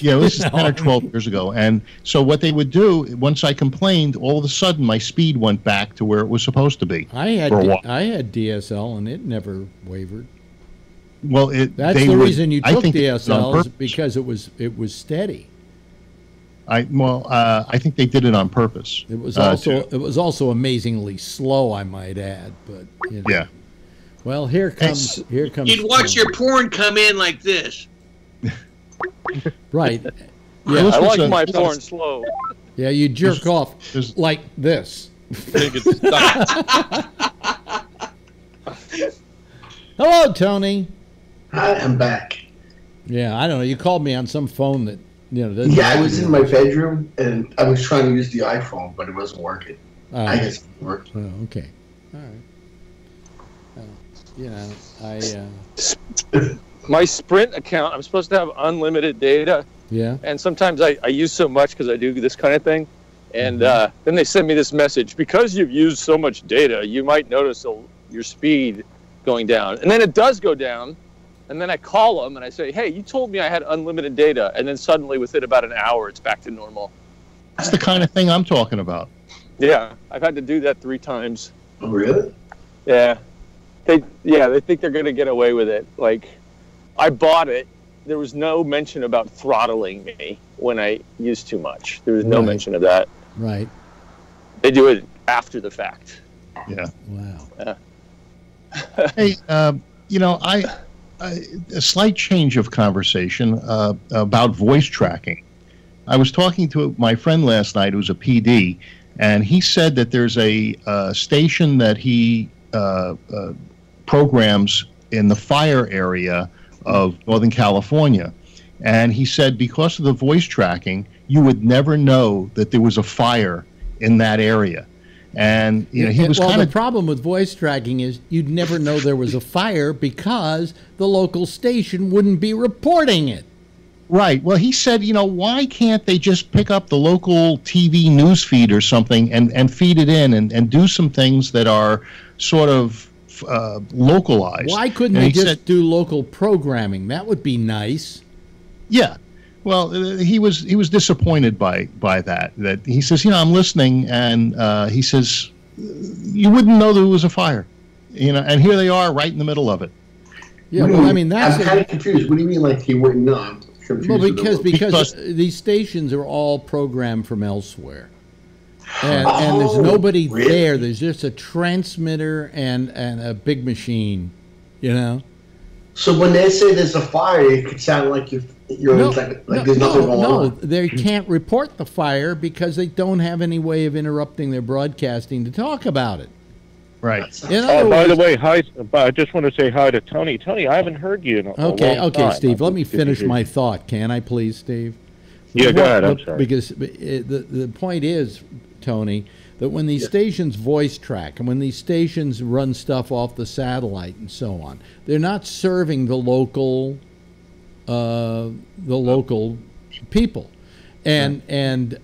Yeah, this is 10 or 12 years ago. And so what they would do, once I complained, all of a sudden my speed went back to where it was supposed to be. I had DSL, and it never wavered. Well, that's the reason you took DSL, is because it was steady. I think they did it on purpose. It was also amazingly slow, I might add. But you know. Yeah. Well, here comes. You'd watch your porn come in like this. Right. Yeah, I like my porn slow. Yeah, you jerk off like this. Hello, Tony. Hi, I'm back. Yeah, I don't know. You called me on some phone that, you know. Yeah, I was in my bedroom and I was trying to use the iPhone, but it wasn't working. I guess it worked. Oh, okay. All right. You know, my Sprint account, I'm supposed to have unlimited data. Yeah. And sometimes I use so much because I do this kind of thing. And then they send me this message. Because you've used so much data, you might notice your speed going down. And then it does go down. And then I call them and I say, hey, you told me I had unlimited data. And then suddenly within about an hour, it's back to normal. That's the kind of thing I'm talking about. Yeah. I've had to do that 3 times. Oh, really? Yeah. They think they're going to get away with it. Like, I bought it. There was no mention about throttling me when I used too much. There was no mention of that. Right. They do it after the fact. Yeah. Wow. Yeah. Hey, you know, a slight change of conversation about voice tracking. I was talking to my friend last night who's a PD, and he said that there's a station that he programs in the fire area of Northern California. And he said because of the voice tracking, you would never know that there was a fire in that area. And you know, he was the problem with voice tracking is you'd never know there was a fire because the local station wouldn't be reporting it. Right. Well, he said, you know, why can't they just pick up the local TV news feed or something and feed it in and do some things that are sort of localized? Why couldn't they just do local programming? That would be nice. Yeah. Well, he was disappointed by that. That he says, you know, I'm listening, and he says, you wouldn't know there was a fire, you know, and here they are right in the middle of it. Yeah, well, I mean, that's I'm kind of confused. What do you mean, like he wouldn't know? I'm confused. Well, because these stations are all programmed from elsewhere, and there's nobody there. There's just a transmitter and a big machine, you know. So when they say there's a fire, it could sound like there's nothing going on. No, they can't report the fire because they don't have any way of interrupting their broadcasting to talk about it. Right. By the way, hi. I just want to say hi to Tony. Tony, I haven't heard you in a long time. Okay, Steve. Let me finish my thought. Can I please, Steve? Yeah, go ahead. I'm sorry. Because the point is, Tony, that when these stations voice track and when these stations run stuff off the satellite and so on, they're not serving the local people. And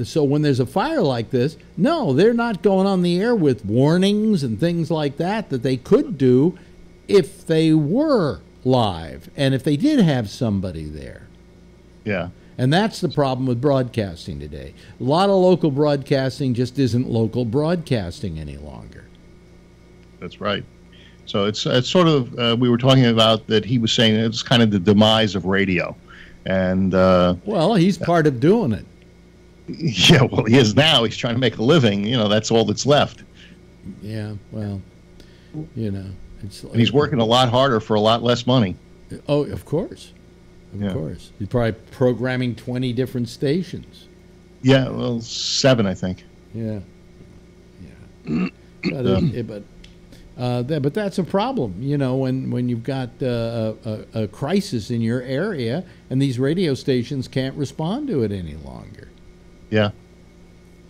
so when there's a fire like this, no, they're not going on the air with warnings and things like that they could do if they were live and if they did have somebody there. Yeah. And that's the problem with broadcasting today. A lot of local broadcasting just isn't local broadcasting any longer. That's right. So it's sort of, we were talking about that he was saying it's kind of the demise of radio. And well, he's part of doing it. Yeah, well, he is now. He's trying to make a living. You know, that's all that's left. Yeah, well, you know, and he's working a lot harder for a lot less money. Oh, of course. Of course. He's probably programming 20 different stations. Yeah, well, 7, I think. Yeah. But that's a problem, you know, when you've got a crisis in your area and these radio stations can't respond to it any longer. Yeah.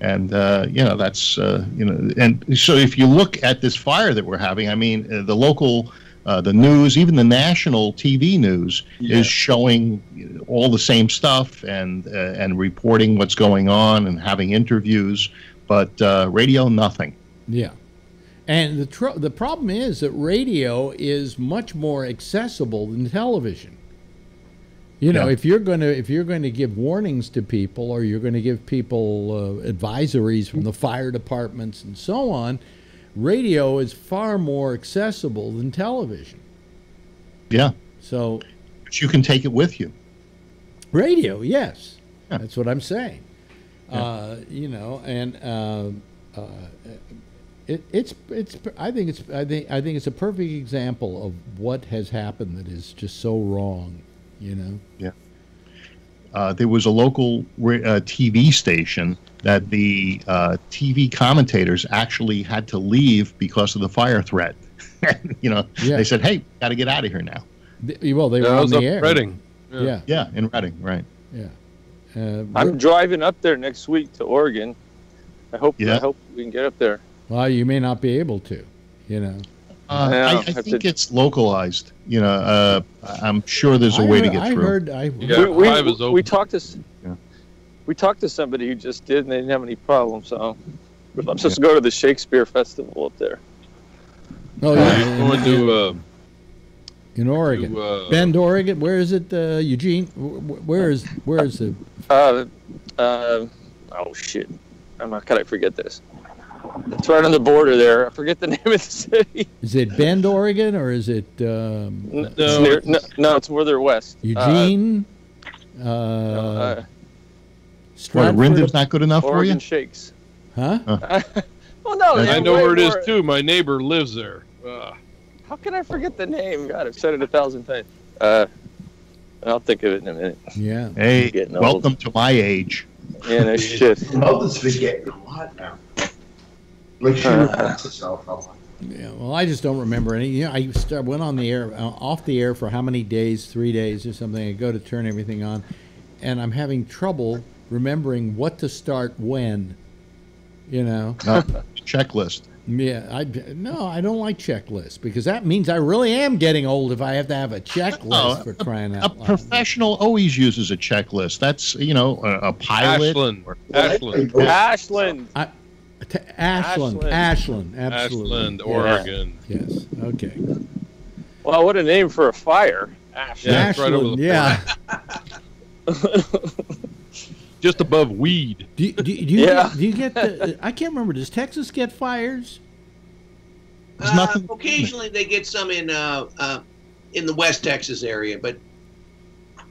And, you know, that's, you know, and so if you look at this fire that we're having, I mean, the local, the news, even the national TV news is showing all the same stuff and reporting what's going on and having interviews, but radio, nothing. Yeah. And the problem is that radio is much more accessible than television. You know, if you're going to give warnings to people, or you're going to give people advisories from the fire departments and so on, radio is far more accessible than television. Yeah. So, but you can take it with you. Radio, yes, that's what I'm saying. You know, and. I think it's a perfect example of what has happened that is just so wrong, you know. Yeah. There was a local TV station that the TV commentators actually had to leave because of the fire threat. You know, they said, "Hey, got to get out of here now." Well, they were on the air. Reading. Yeah, in Reading, right? Yeah. I'm driving up there next week to Oregon. I hope we can get up there. Well, you may not be able to, you know. I think it's localized. You know, I'm sure there's a way to get through. We talked to somebody who just did, and they didn't have any problems. So I'm supposed to go to the Shakespeare Festival up there. Oh yeah, going to in Oregon, Bend, Oregon. Where is it, Eugene? Where is the? Oh shit! How could I forget this? It's right on the border there. I forget the name of the city. Is it Bend, Oregon, or is it? No, it's further west. Eugene. Rinden's not good enough for you? Oregon Shakes. Huh? Well, no. I know where it is too. My neighbor lives there. How can I forget the name? God, I've said it 1,000 times. I'll think of it in a minute. Yeah. Hey, welcome to my age. Yeah, no shit. Mother's been getting a lot now. Make sure you pass yourself. Yeah, well, I just don't remember any. You know, I went on the air, off the air for how many days? 3 days or something. I go to turn everything on, and I'm having trouble remembering what to start when. You know, checklist. Yeah, I don't like checklists because that means I really am getting old if I have to have a checklist for crying out loud. A professional always uses a checklist. That's, you know, a pilot. Ashland, absolutely. Ashland, Oregon. Yes. Okay. Well, what a name for a fire. Ashland, yeah. Just above weed. Do you get the? I can't remember. Does Texas get fires? Occasionally, they get some in the West Texas area, but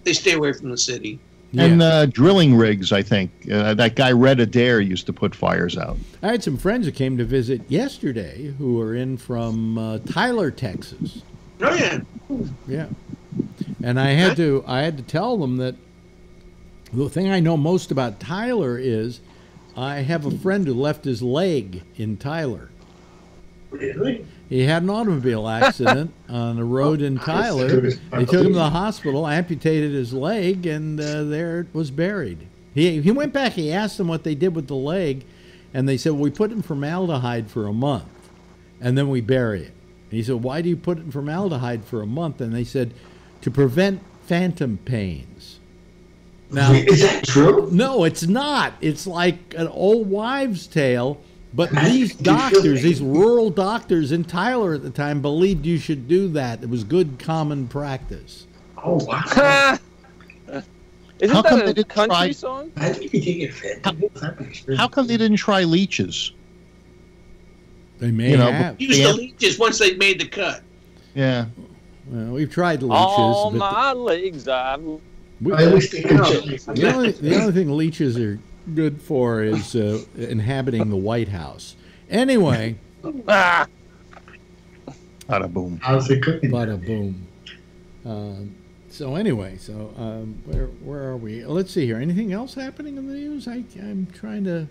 they stay away from the city. And drilling rigs, I think. That guy Red Adair used to put fires out. I had some friends who came to visit yesterday who were in from Tyler, Texas. Oh yeah. Yeah. And I had to tell them that the thing I know most about Tyler is I have a friend who left his leg in Tyler. Really? He had an automobile accident on a road in Tyler. They took him to the hospital, amputated his leg, and there it was buried. He went back, he asked them what they did with the leg, and they said, well, we put it in formaldehyde for a month, and then we bury it. And he said, why do you put it in formaldehyde for a month? And they said, to prevent phantom pains. Now, is that true? No, it's not. It's like an old wives' tale. But these doctors, these rural doctors in Tyler at the time, believed you should do that. It was good common practice. Oh, wow. Isn't that a country song? I think you take it. How come they didn't try leeches? They may have. Use the leeches once they made the cut. Yeah. Well, we've tried leeches. All my legs, I always think the only thing leeches are good for is inhabiting the White House. Anyway. Bada boom. How's it cooking? Bada boom. So anyway, where are we? Let's see here. Anything else happening in the news? I'm trying to.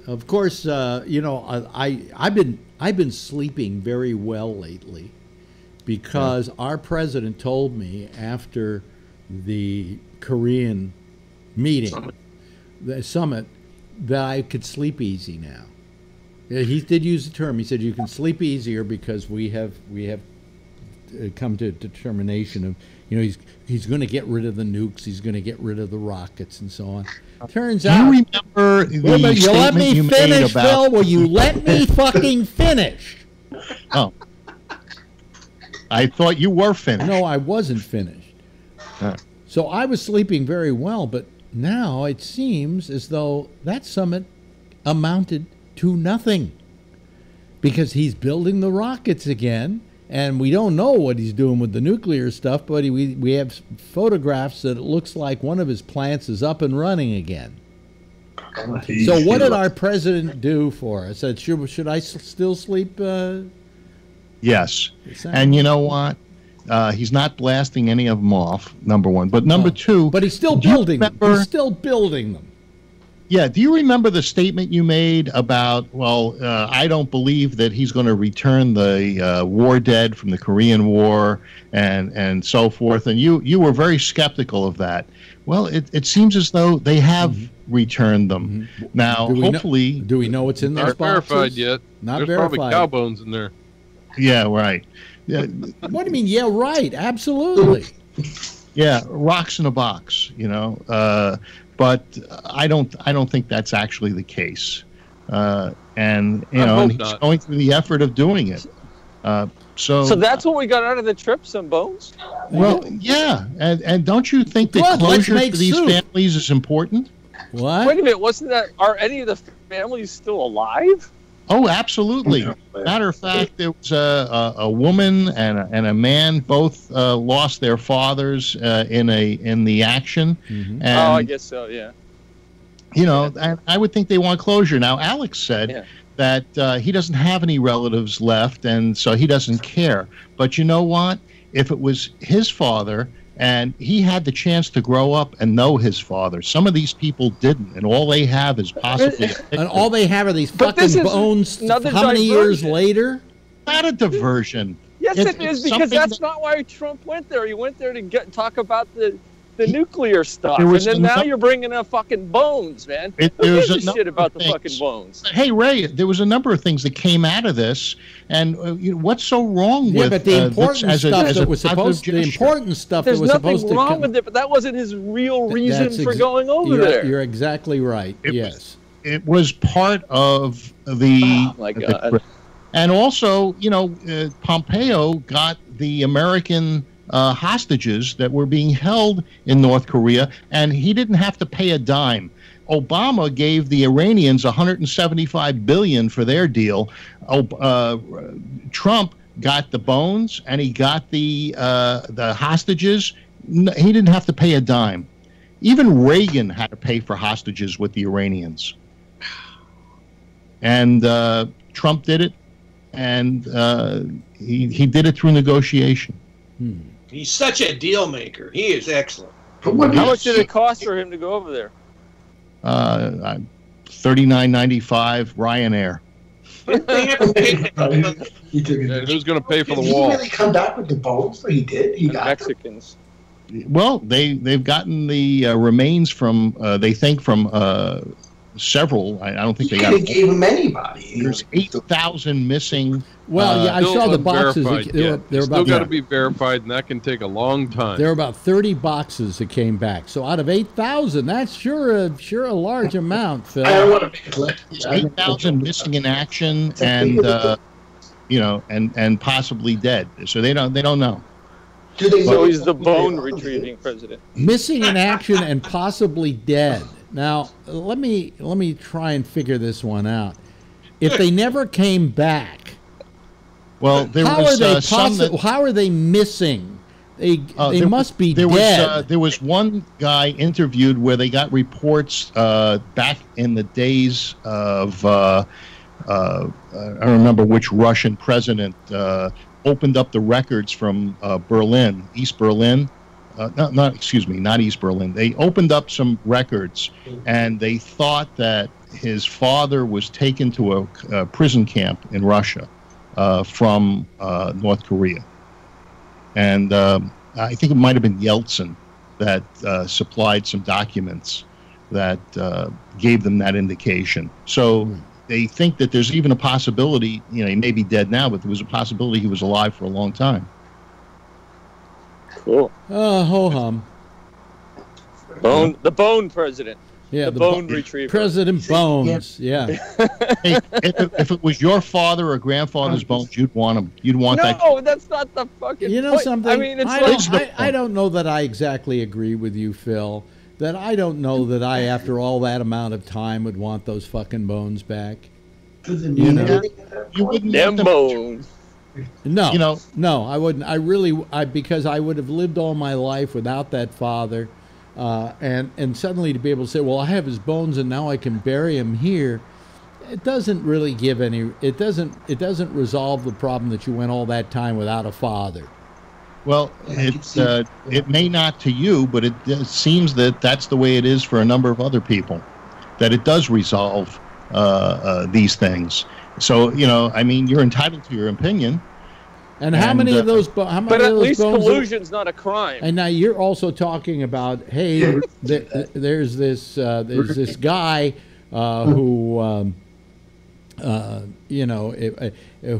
Of course, I've been sleeping very well lately because our president told me after the Korean meeting, the summit, that I could sleep easy now. He did use the term. He said you can sleep easier because we have come to a determination of, he's going to get rid of the nukes, he's going to get rid of the rockets, and so on. Turns out. You remember the you let me statement you finish, made about? Phil? Will you let me fucking finish? Oh, I thought you were finished. No, I wasn't finished. So I was sleeping very well, but now it seems as though that summit amounted to nothing because he's building the rockets again, and we don't know what he's doing with the nuclear stuff, but we have photographs that it looks like one of his plants is up and running again. So what did our president do for us? Should I still sleep? Yes. And you know what? He's not blasting any of them off, number one. But number two... But he's still building them. He's still building them. Yeah. Do you remember the statement you made about, I don't believe that he's going to return the war dead from the Korean War and so forth. And you were very skeptical of that. Well, it seems as though they have returned them. Now, hopefully... do we know what's in those boxes? Not verified yet. Not There's verified. Probably cow bones in there. Yeah, right. Yeah. What do you mean? Yeah, right. Absolutely. Yeah, rocks in a box, but I don't think that's actually the case. And he's going through the effort of doing it. So that's what we got out of the trip, some bones? Well, yeah. And don't you think that closure for these families is important? What? Wait a minute, are any of the families still alive? Oh, absolutely. Matter of fact, there was a woman and a man both lost their fathers in the action. Mm-hmm. And, I guess so. Yeah. I would think they want closure. Now, Alex said that he doesn't have any relatives left, and so he doesn't care. But you know what? If it was his father, and he had the chance to grow up and know his father. Some of these people didn't, and all they have is possibly... And all they have are these fucking bones how many years later? Not a diversion. Yes, it is, because that's not why Trump went there. He went there to talk about the nuclear stuff, and then now you're bringing up fucking bones, man. Who gives a shit about the fucking bones? Hey, Ray, there was a number of things that came out of this, and what's so wrong with but the important stuff that was supposed to... The important stuff There's that was supposed to... There's nothing wrong with it, but that wasn't his real reason for going over there. You're exactly right, yes. It was part of the... Oh, my God. And also, Pompeo got the American... hostages that were being held in North Korea, and he didn't have to pay a dime. Obama gave the Iranians $175 billion for their deal. Trump got the bones, and he got the hostages. He didn't have to pay a dime. Even Reagan had to pay for hostages with the Iranians. And Trump did it, and he did it through negotiation. He's such a deal maker. He is excellent. How much did it cost for him to go over there? $39.95 Ryanair. Who's going to pay for the Did wall? he really come back with the bones? He did. He got Mexicans. Well, they've gotten the remains from they think from several. I don't think they got. They gave them anybody. There's 8,000 missing. Well, yeah, I saw the boxes. They're still got to be verified, and that can take a long time. There are about 30 boxes that came back. So out of 8,000, that's sure a large amount, Phil. I don't want to. 8,000 missing in action, and and possibly dead. So they don't know. So he's the bone retrieving president. Missing in action and possibly dead. Now let me try and figure this one out. If they never came back. Well, how are they missing? They must be dead. There was one guy interviewed where they got reports back in the days of I don't remember which Russian president opened up the records from Berlin, East Berlin. Not East Berlin. They opened up some records, and they thought that his father was taken to a prison camp in Russia. From North Korea. And I think it might have been Yeltsin that supplied some documents that gave them that indication. So they think that there's even a possibility, he may be dead now, but there was a possibility he was alive for a long time. Cool. Ho-hum. The bone president. Yeah, the bone retriever. President Bones. Yeah. Hey, if it was your father or grandfather's bones, you'd want them. You'd want that. No, that's not the fucking. You know point. something? I mean, I don't know that I exactly agree with you, Phil. That I don't know that I, after all that amount of time, would want those fucking bones back. You wouldn't them bones. No, no, I wouldn't. Because I would have lived all my life without that father. And suddenly to be able to say, well, I have his bones and now I can bury him here, it doesn't really give any. It doesn't resolve the problem that you went all that time without a father. Well, it may not to you, but it seems that that's the way it is for a number of other people. That it does resolve these things. So I mean, you're entitled to your opinion. And how many of those? But at least collusion's not not a crime. And now you're also talking about, hey, there's this guy who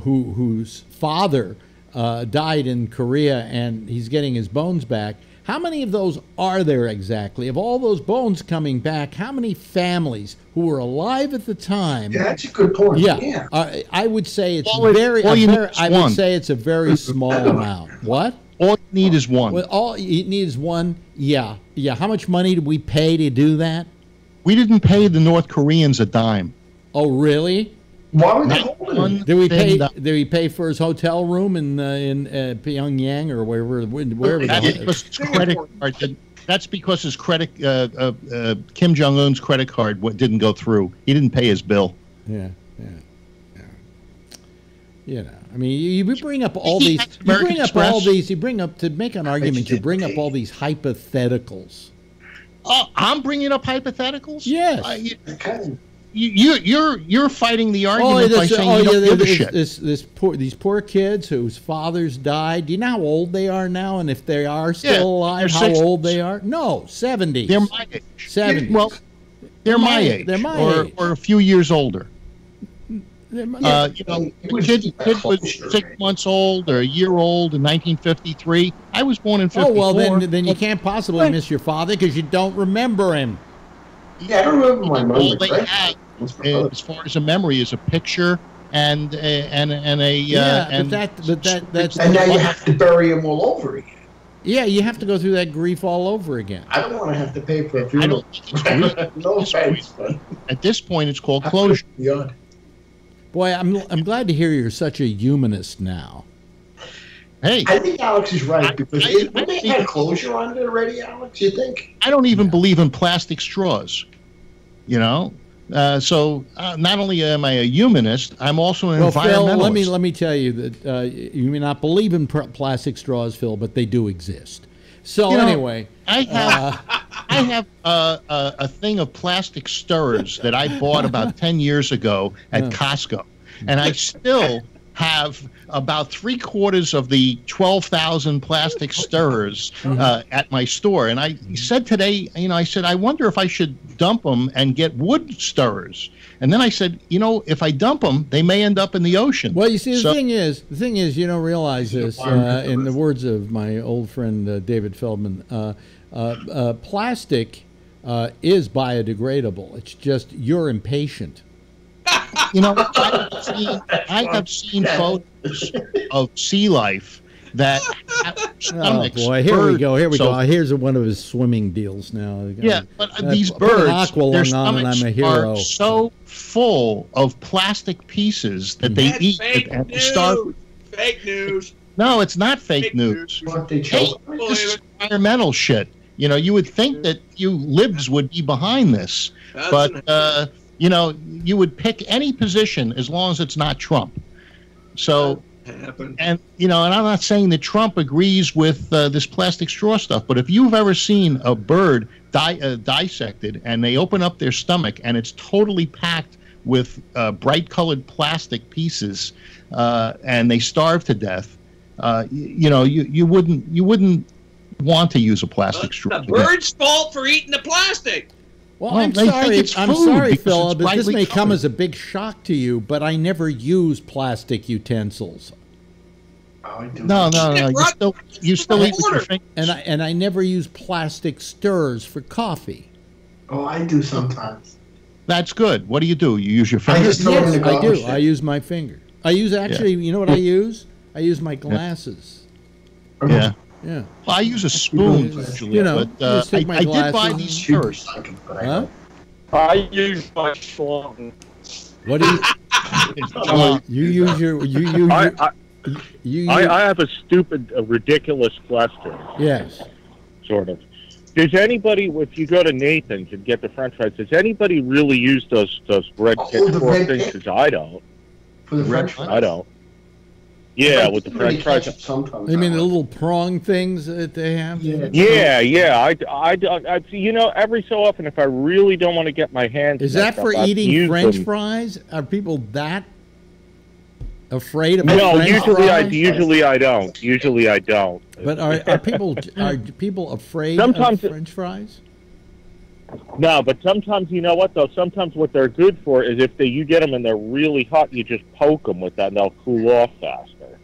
whose father died in Korea, and he's getting his bones back. How many of those are there exactly? Of all those bones coming back, how many families who were alive at the time? Yeah, that's a good point. Yeah. I would say it's it's a very small amount. What? All you need is one. Well, all you need is one. Yeah. How much money did we pay to do that? We didn't pay the North Koreans a dime. Oh, really? Why were they holding him? Did we pay for his hotel room in Pyongyang or wherever? That's because his credit Kim Jong-un's credit card didn't go through. He didn't pay his bill. Yeah. I mean, you bring up all these. You bring up to make an argument. You bring up all these hypotheticals. I'm bringing up hypotheticals. Yes. You're fighting the argument by saying you don't give a shit. These poor kids whose fathers died. Do you know how old they are now? And if they are still alive, how old they are? No, 70s. They're my age. 70s. Well, they're my age. They're my age. Or a few years older. Kid was 6 months old or a year old in 1953. I was born in 54. Oh, well, then you can't possibly miss your father because you don't remember him. Yeah, I don't remember my mother. All they have, as far as a memory, is a picture and a and now you have to bury him all over again. Yeah, you have to go through that grief all over again. I don't want to have to pay for a funeral. No offense, but at this point, it's called closure. Boy, I'm glad to hear you're such a humanist now. Hey, I think Alex is right because when they had closure on it already, Alex, you think? I don't even believe in plastic straws. So not only am I a humanist, I'm also an environmentalist. Phil, let me tell you that you may not believe in plastic straws, Phil, but they do exist. So anyway, I have a thing of plastic stirrers that I bought about 10 years ago at Costco, and I still have about 3/4 of the 12,000 plastic stirrers at my store. And I said today, I said, I wonder if I should dump them and get wood stirrers. And then I said, if I dump them, they may end up in the ocean. Well, you see, the thing is, you don't realize this. In the words of my old friend David Feldman, plastic is biodegradable. It's just you're impatient. I have seen photos of sea life that have stomachs. Oh boy, here we go. Here's one of his swimming deals now. Yeah, but these birds, their stomachs are so full of plastic pieces that they eat and starve. Fake news. No, it's not fake news. This is environmental shit. You would think that you libs would be behind this, but you would pick any position as long as it's not Trump. So, and I'm not saying that Trump agrees with this plastic straw stuff, but if you've ever seen a bird dissected and they open up their stomach and it's totally packed with bright-colored plastic pieces, and they starve to death, you wouldn't want to use a plastic straw. The bird's fault for eating the plastic. Well, I'm sorry, Phil, but this may come as a big shock to you, but I never use plastic utensils. Oh, I do. No. You still eat with your fingers. And I never use plastic stirrers for coffee. Oh, I do sometimes. That's good. What do? You use your fingers? Yes, I do. I use my finger. I use you know what I use? I use my glasses. Yeah. Yeah. Well, I use a spoon usually, but I did buy these first. Huh? I use my schlong. What do you use your I have a stupid, ridiculous question. Yes. Sort of. Does anybody, if you go to Nathan's and get the French fries, does anybody really use those bread kit fork things? Because I don't. For the French fries? I don't. Yeah, with the French fries. Sometimes. You mean the little prong things that they have? Yeah. I every so often, if I really don't want to get my hands. Is that for eating French fries? Are people that afraid of French fries? Usually I don't. But are people afraid sometimes of French fries? No, but sometimes, you know what, though? Sometimes what they're good for is if you get them and they're really hot, you just poke them with that and they'll cool off faster,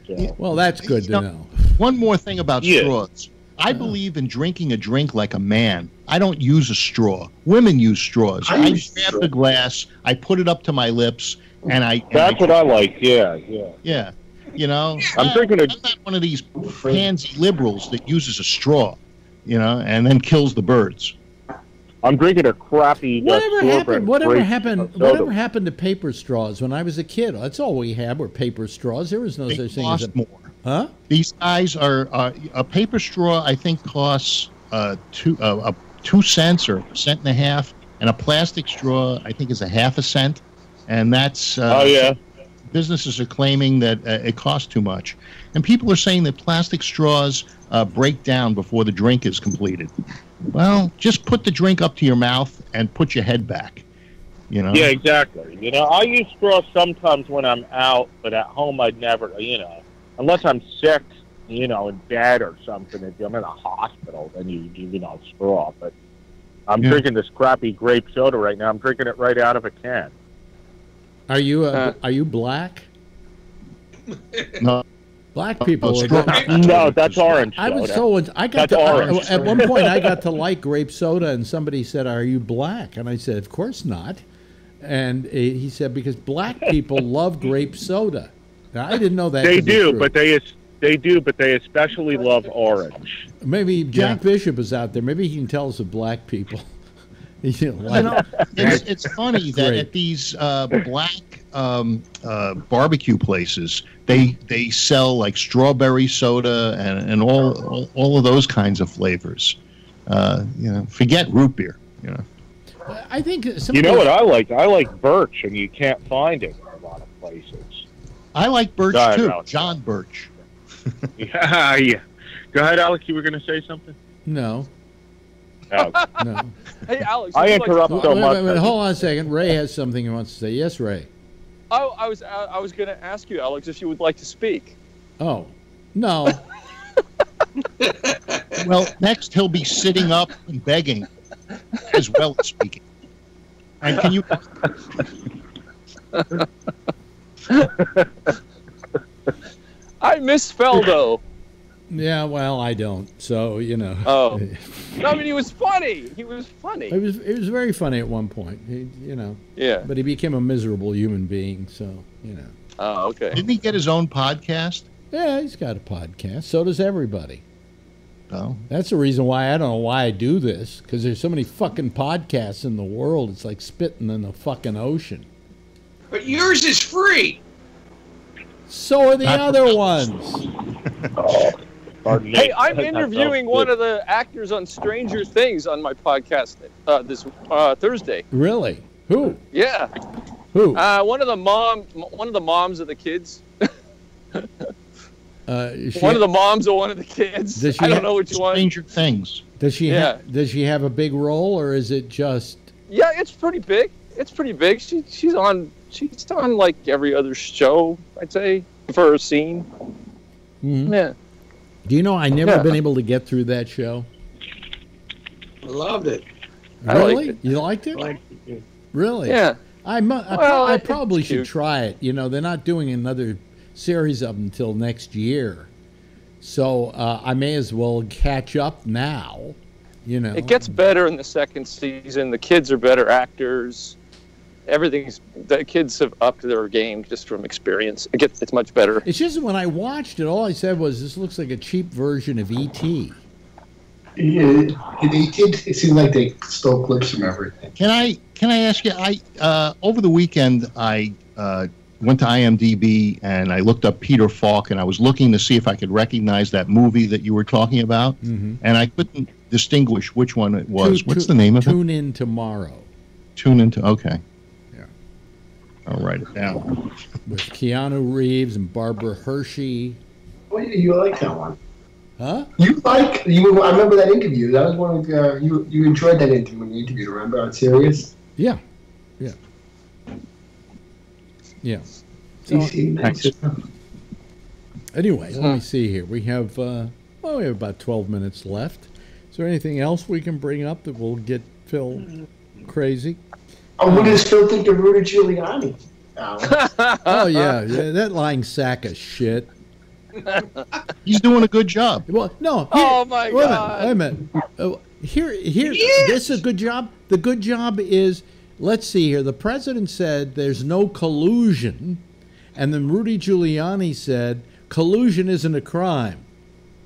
So. Well, that's good to know. One more thing about straws. I believe in drinking a drink like a man. I don't use a straw. Women use straws. I grab the glass, I put it up to my lips, and That's what I like, yeah. Yeah. I'm not one of these pansy liberals that uses a straw. And then kills the birds. I'm drinking a crappy. Whatever happened to paper straws when I was a kid? That's all we had were paper straws. There was no such thing as more. Huh? These guys are a paper straw. I think costs 2 cents or 1.5 cents, and a plastic straw I think is 0.5 cent, and that's businesses are claiming that it costs too much. And people are saying that plastic straws break down before the drink is completed. Well, just put the drink up to your mouth and put your head back. Yeah, exactly. I use straws sometimes when I'm out, but at home I'd never, unless I'm sick, in bed or something. If I'm in a hospital, then you straw. But I'm drinking this crappy grape soda right now. I'm drinking it right out of a can. Are you black? No. Black people. No, that's orange soda. I was at one point I got to like grape soda, and somebody said, "Are you black?" And I said, "Of course not." And he said, "Because black people love grape soda." Now, I didn't know that. They do, but they especially love orange. Maybe Jack Bishop is out there. Maybe he can tell us of black people. It's funny that at these black barbecue places, they sell like strawberry soda and all of those kinds of flavors. Forget root beer. I think what I like? I like birch, and you can't find it in a lot of places. I like birch too, Alex. John Birch. Yeah. Go ahead, Alex. You were going to say something? No. Oh. No. Hey, Alex. I interrupt so much. Wait, hold on a second. Ray has something he wants to say. Yes, Ray. I was going to ask you, Alex, if you would like to speak. Oh, no. Well, next he'll be sitting up and begging as well as speaking. And can you... I miss Feldo. Yeah, well, I don't. So, you know. Oh. No, I mean, he was funny. He was funny. It was very funny at one point, you know. Yeah. But he became a miserable human being, so, you know. Oh, okay. Didn't he get his own podcast? Yeah, he's got a podcast. So does everybody. Oh. That's the reason why I don't know why I do this, because there's so many fucking podcasts in the world. It's like spitting in the fucking ocean. But yours is free. So are the other ones. Hey, I'm interviewing one of the actors on Stranger Things on my podcast this Thursday. Really? Who? Yeah. Who? One of the moms of the kids. One of the moms of one of the kids. I don't know which one. Stranger Things. Does she? Yeah. Does she have a big role, or is it just? Yeah, it's pretty big. It's pretty big. She's on like every other show, I'd say, for her scene. Mm-hmm. Yeah. Do you know I never been able to get through that show? I loved it. Really? You liked it? I liked it. Really? Yeah. I probably should try it. You know, they're not doing another series of them until next year, so I may as well catch up now. You know, it gets better in the second season. The kids are better actors. The kids have upped their game just from experience. It's much better. It's just when I watched it, all I said was, "This looks like a cheap version of E.T." Yeah, it seemed like they stole clips from everything. Can I ask you? Over the weekend I went to IMDb and I looked up Peter Falk, and I was looking to see if I could recognize that movie that you were talking about, and I couldn't distinguish which one it was. What's the name of it? Tune In Tomorrow. Tune In to okay. Yeah. I'll write it down. With Keanu Reeves and Barbara Hershey. Oh, yeah, you like that one? Huh? I remember that interview. That was one of you enjoyed that interview when you interviewed. Remember on Sirius? Yeah. So, anyway, let me see here. We have we have about 12 minutes left. Is there anything else we can bring up that will get Phil crazy? Oh, what does Phil think of Rudy Giuliani? Oh yeah, that lying sack of shit. He's doing a good job. Well, no. Oh my God! Wait a minute. Here. Yes! This is a good job. The good job is. Let's see here. The president said there's no collusion, and then Rudy Giuliani said collusion isn't a crime.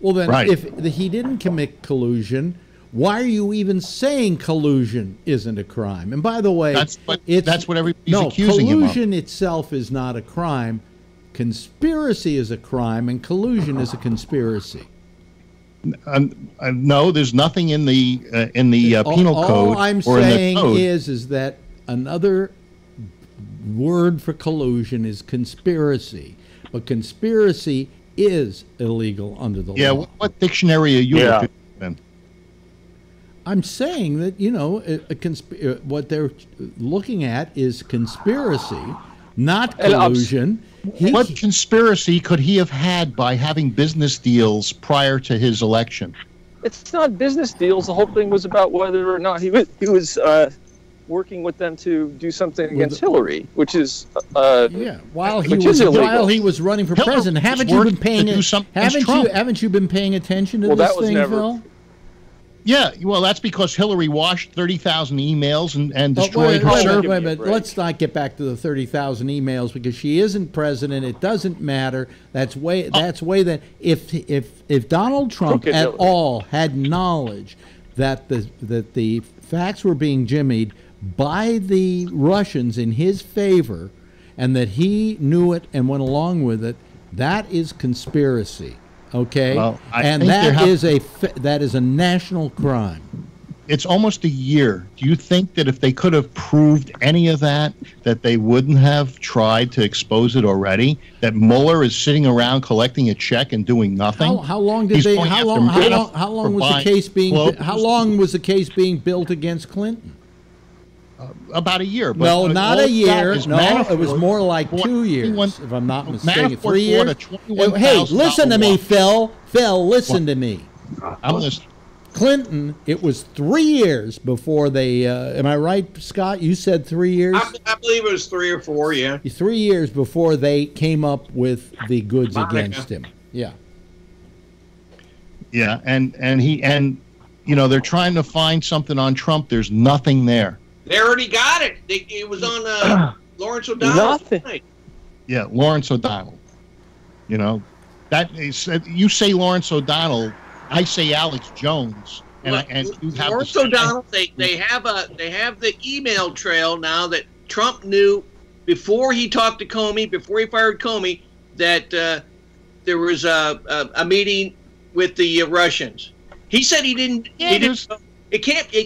Well, then, if he didn't commit collusion, why are you even saying collusion isn't a crime? And by the way, that's what everybody's accusing him of. Collusion itself is not a crime. Conspiracy is a crime, and collusion is a conspiracy. No, there's nothing in the penal code. All I'm saying is that another word for collusion is conspiracy, but conspiracy is illegal under the law. Yeah, what dictionary are you looking at? I'm saying that what they're looking at is conspiracy, not collusion. What conspiracy could he have had by having business deals prior to his election? It's not business deals. The whole thing was about whether or not he was working with them to do something against Hillary, which is while he was running for president. Haven't you been paying attention to this thing, Phil? Yeah, well, that's because Hillary washed 30,000 emails and destroyed her server. Wait a minute. Let's not get back to the 30,000 emails because she isn't president. It doesn't matter. That's way that if Donald Trump at all had knowledge that the facts were being jimmied by the Russians in his favor, and that he knew it and went along with it, that is conspiracy. Okay, and that is a national crime. It's almost a year. Do you think that if they could have proved any of that they wouldn't have tried to expose it already? That Mueller is sitting around collecting a check and doing nothing? How long was the case being built against Clinton? about a year. But No, not a year. is No, it was more like 2 years, if I'm not mistaken. 3 years. Hey, listen to me, Phil. Phil, listen to me. I'm listening. Clinton, it was 3 years before they, am I right, Scott? You said 3 years? I believe it was 3 or 4, yeah. 3 years before they came up with the goods Monica. against him. Yeah. Yeah, and they're trying to find something on Trump. There's nothing there. They already got it. It was on Lawrence O'Donnell. Nothing. Tonight. Yeah, Lawrence O'Donnell. That is, you say Lawrence O'Donnell, I say Alex Jones, and you have Lawrence O'Donnell. They have the email trail now that Trump knew before he talked to Comey, before he fired Comey, that there was a meeting with the Russians. He said he didn't. Yeah, he didn't know. It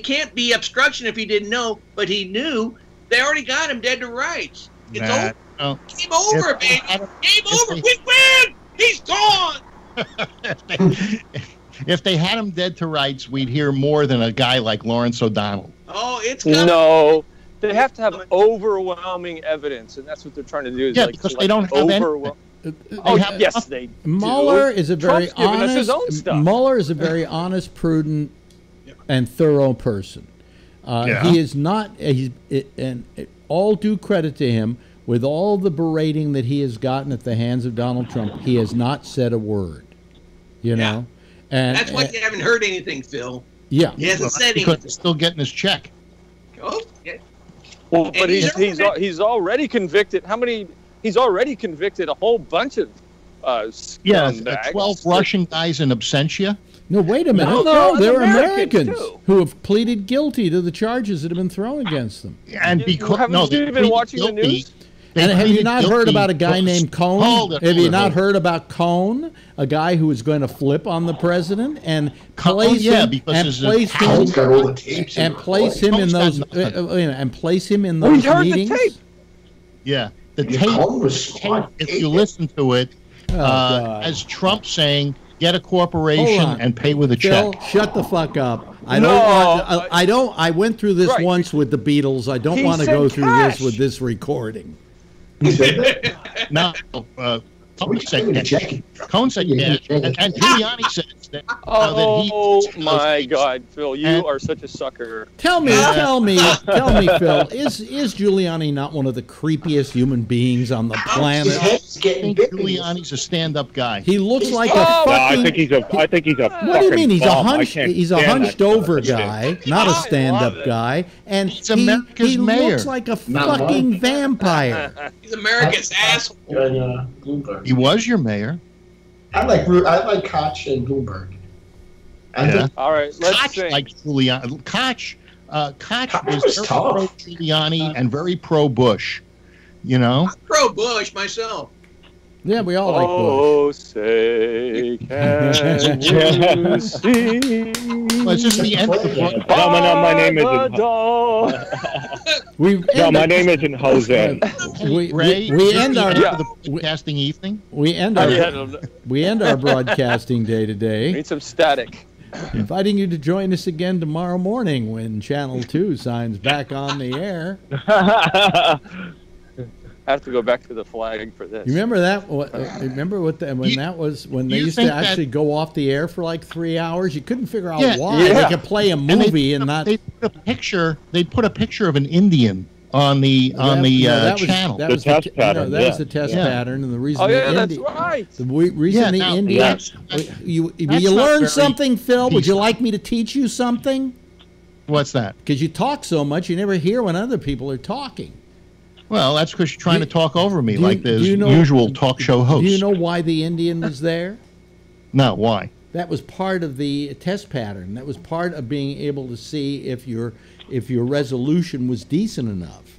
can't be obstruction if he didn't know, but he knew. They already got him dead to rights. It's over. No. Game over, baby. Game over. We win. He's gone. If they had him dead to rights, we'd hear more than a guy like Lawrence O'Donnell. Oh, it's coming. No. They have to have overwhelming evidence, and that's what they're trying to do. Is Yeah, because they don't have anything. Yes, they Mueller do. is a very Trump's giving us his own honest. stuff. Mueller is a very honest, prudent, and thorough person. He is not. And all due credit to him, with all the berating that he has gotten at the hands of Donald Trump, he has not said a word. You know, and that's why you haven't heard anything, Phil. Yeah, he hasn't said because anything. he's still getting his check. Oh, yeah. Well, but he's already convicted. How many? He's already convicted a whole bunch of scumbags. 12 Russian guys in absentia. No, wait a minute. No, they're Americans Americans who have pleaded guilty to the charges that have been thrown against them. And because haven't you been watching the news? And have you not heard about a guy named Cohn? Have you not heard about Cohn, a guy who is going to flip on the president and place him and place him in those meetings? The tape. Yeah, the tape. If you listen to it, as Trump saying, "Get a corporation and pay with a Phil, check." shut the fuck up. I went through this once with the Beatles. I don't want to go through this with this recording. No, Cohn said yes, and Giuliani said that. Oh my God, Phil, you are such a sucker. Tell me, Phil, is Giuliani not one of the creepiest human beings on the planet? I think Giuliani's a stand-up guy. He looks like a fucking. I think he's a. What do you mean? He's a hunched-over guy, not a stand-up guy, and he looks like a fucking vampire. He's America's asshole. He was your mayor. I like Koch and Bloomberg. All right, let's Koch sing. likes Giuliani. Koch is very pro Giuliani and very pro Bush. You know, I'm pro Bush myself. Yeah, we all like Bush. Oh, say can you see? Well, it's just the end of the book. No, my name isn't. My name isn't Jose. We end our broadcasting evening. We end our broadcasting day today. Need some static. Inviting you to join us again tomorrow morning when Channel 2 signs back on the air. I have to go back to the flag for this. You remember that? When they used to actually go off the air for like 3 hours? You couldn't figure out why. They could play a movie and not. They put a picture of an Indian on the channel. That was the test pattern. That was the test pattern, and the reason. That's right. The reason the Indians. You learn something, Phil? Would you like me to teach you something? What's that? Because you talk so much, you never hear when other people are talking. Well, that's because you're trying to talk over me like the usual talk show host. Do you know why the Indian was there? No, why? That was part of the test pattern. That was part of being able to see if your resolution was decent enough.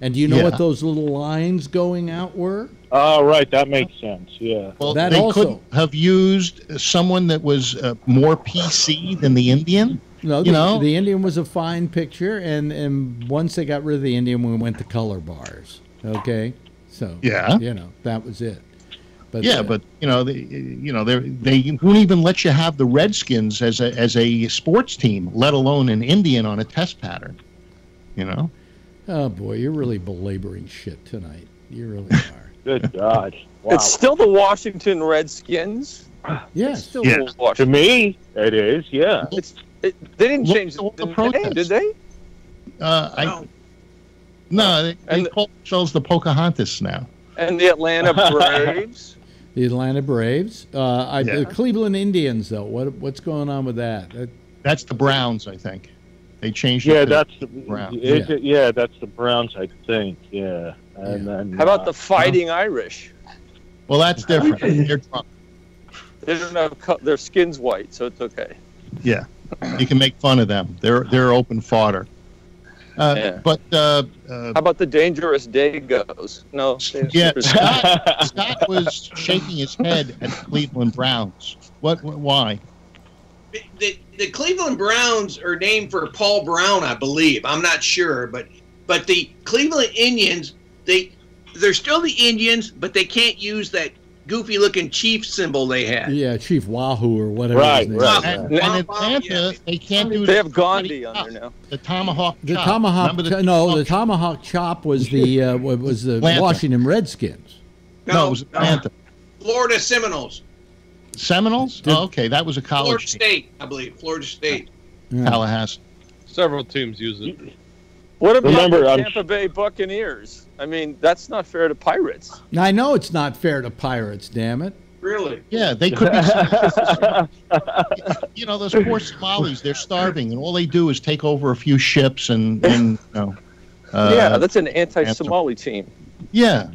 And do you know what those little lines going out were? Oh, right. That makes sense. Yeah. Well, they could have used someone that was more PC than the Indian. No, the Indian was a fine picture, and once they got rid of the Indian, we went to color bars. Okay, so that was it. But they won't even let you have the Redskins as a sports team, let alone an Indian on a test pattern. You know. Oh boy, you're really belaboring shit tonight. You really are. Good God. Wow. It's still the Washington Redskins. Yes. It's still Yeah. the To Washington. me, it is, yeah. They didn't Look change at all the the name, protests. did they? No, they And call themselves the Pocahontas now. And the Atlanta Braves. The Atlanta Braves. The Yeah. Cleveland Indians, though. What's going on with that? That's the Browns, I think. They changed Yeah, it to that's the Browns. yeah, that's the Browns, I think. Yeah, and then How about the Fighting Irish? Well, that's different. They're drunk. They don't have their skin's white, so it's okay. Yeah, you can make fun of them. They're open fodder. Yeah. But How about the Dangerous Dagos? No. yeah, Scott was shaking his head at the Cleveland Browns. Why? The Cleveland Browns are named for Paul Brown, I believe. I'm not sure, but the Cleveland Indians, they're still the Indians, but they can't use that goofy-looking chief symbol they had. Yeah, Chief Wahoo or whatever. Right, his name right. is. And Atlanta, they can't do. They have Gandhi on there now. The tomahawk. The chop. tomahawk. Remember The tomahawk chop was the Atlanta. Washington Redskins. No, it was Atlanta. Florida Seminoles. Seminoles. Oh, okay, that was a Florida college team. State, I believe. Florida State. Yeah. Tallahassee. Several teams use it. What about Remember, the I'm- Tampa Bay Buccaneers? I mean, that's not fair to Pirates. I know it's not fair to Pirates. Damn it. Really? Yeah, they could be. You know, those poor Somalis, they're starving, and all they do is take over a few ships and you know. Yeah, that's an anti-Somali team. Yeah,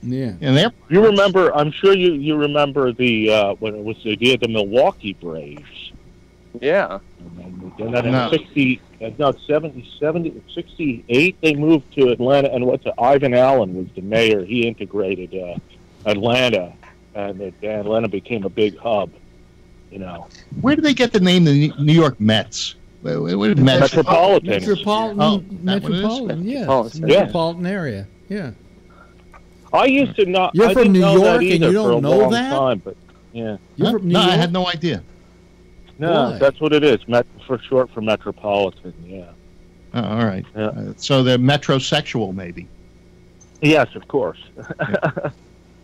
Yeah. and they're. You remember? I'm sure you remember the when it was the Milwaukee Braves. Yeah. And then No. in 68, they moved to Atlanta and went to Ivan Allen was the mayor. He integrated Atlanta, and Atlanta became a big hub. You know, Where did they get the name the New York Mets? Where did Mets? Metropolitan. Metropolitan. Oh, that what it is? Metropolitan. Yeah. Oh, It's yeah. metropolitan area. Yeah. I used to not. You're I from didn't New know York that and either you for don't a know long that? time, but yeah, You're Huh? from New No, York? I had no idea. no, Boy. that's what it is. For short for Metropolitan. Yeah. Oh, all right. Yeah. So they're metrosexual, maybe. Yes, of course.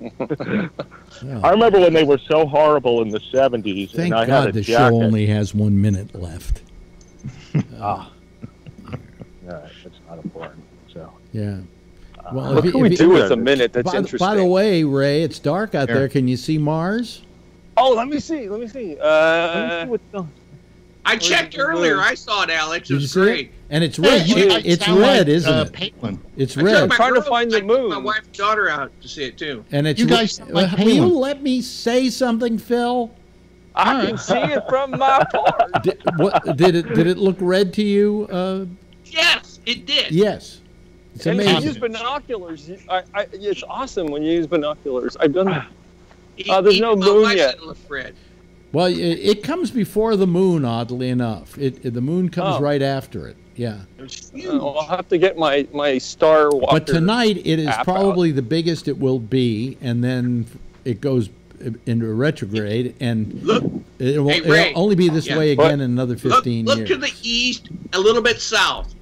Yeah. I remember when they were so horrible in the 70s, Thank and I God had a the jacket. show only has 1 minute left. Ah. Yeah, it's not important. So. Yeah. Well, What can we do with a minute? That's interesting. By the way, Ray, it's dark out there. Can you see Mars? Oh, let me see. Let me see. I checked earlier. I saw it, Alex. It Did you was see great. it? And it's red. It's sound red, like, isn't it? Palin. It's I took red. my trying to girls- find the I took moon. My wife and daughter out to see it too. And it's You guys sound like will you Palin. let me say something, Phil? I can see it from my part. Did it look red to you? Yes, it did. Yes. It's And if you use amazing. binoculars, it's awesome when you use binoculars. I've done that. There's there's no moon yet. It looked red. Well, it comes before the moon, oddly enough. The moon comes Oh. right after it. Yeah. I'll have to get my Star Walker. But tonight it is app probably the biggest it will be, and then it goes into retrograde, and Look, it will Hey, Ray. it'll only be this Yeah. way again in another 15 look years. to the east, a little bit south.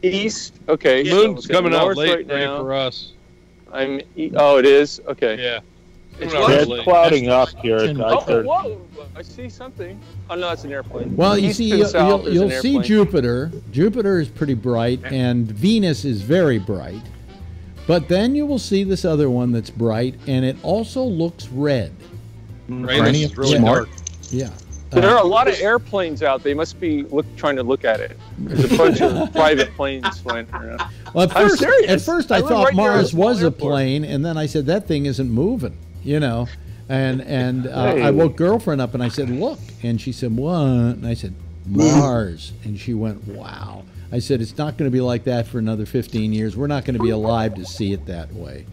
East. Okay. Yeah. Moon's Okay, coming out north late right Ray, now. for us. Oh, it is. Okay. Yeah. It's Coming out what? It's late. clouding up here. Oh, whoa! I see something. Oh no, it's an airplane. Well, you East see, and south is you'll an see airplane. Jupiter. Jupiter is pretty bright, and Venus is very bright. But then you will see this other one that's bright, and it also looks red. Rain is really smart. dark. Yeah. There are a lot of airplanes out. They must be trying to look at it. There's a bunch of private planes flying around. Well, I'm serious. at first I I live thought right near a Mars small was a airport. plane, and then I said that thing isn't moving, and I Hey. woke girlfriend up and I said, look, and she said, what? And I said, Mars, and she went, wow. I said, it's not going to be like that for another 15 years. We're not going to be alive to see it that way.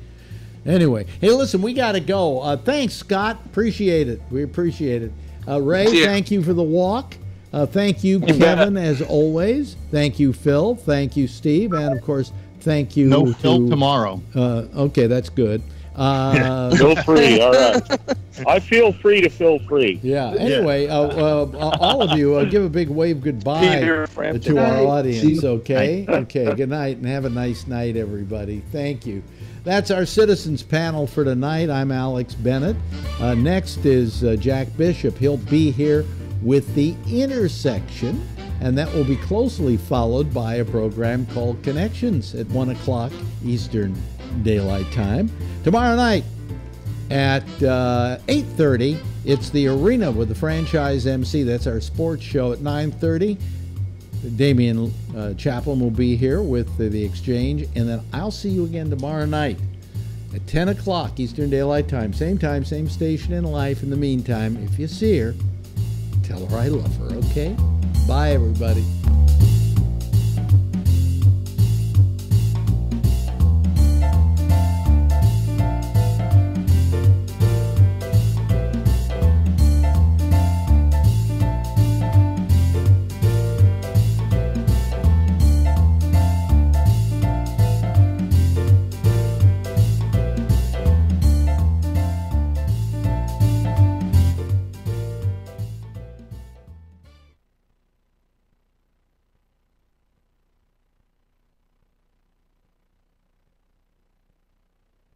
Anyway, hey, listen, we got to go. Thanks, Scott. Appreciate it. We appreciate it. Ray, See ya. thank you for the walk. Thank you, Kevin, as always. Thank you, Phil. Thank you, Steve. And, of course, thank you No to... Phil tomorrow. Okay, that's good. Feel free. All right. I feel free to feel free. Yeah. Anyway, all of you, give a big wave goodbye to our audience. Okay. Okay. Good night, and have a nice night, everybody. Thank you. That's our citizens panel for tonight. I'm Alex Bennett. Next is Jack Bishop. He'll be here with The Intersection, and that will be closely followed by a program called Connections at 1 o'clock Eastern Daylight Time. Tomorrow night at 8:30, it's The Arena with the franchise MC. That's our sports show at 9:30. Damian Chaplin will be here with the Exchange, and then I'll see you again tomorrow night at 10 o'clock Eastern Daylight Time, same station in life. In the meantime, if you see her, tell her I love her, okay? Bye, everybody.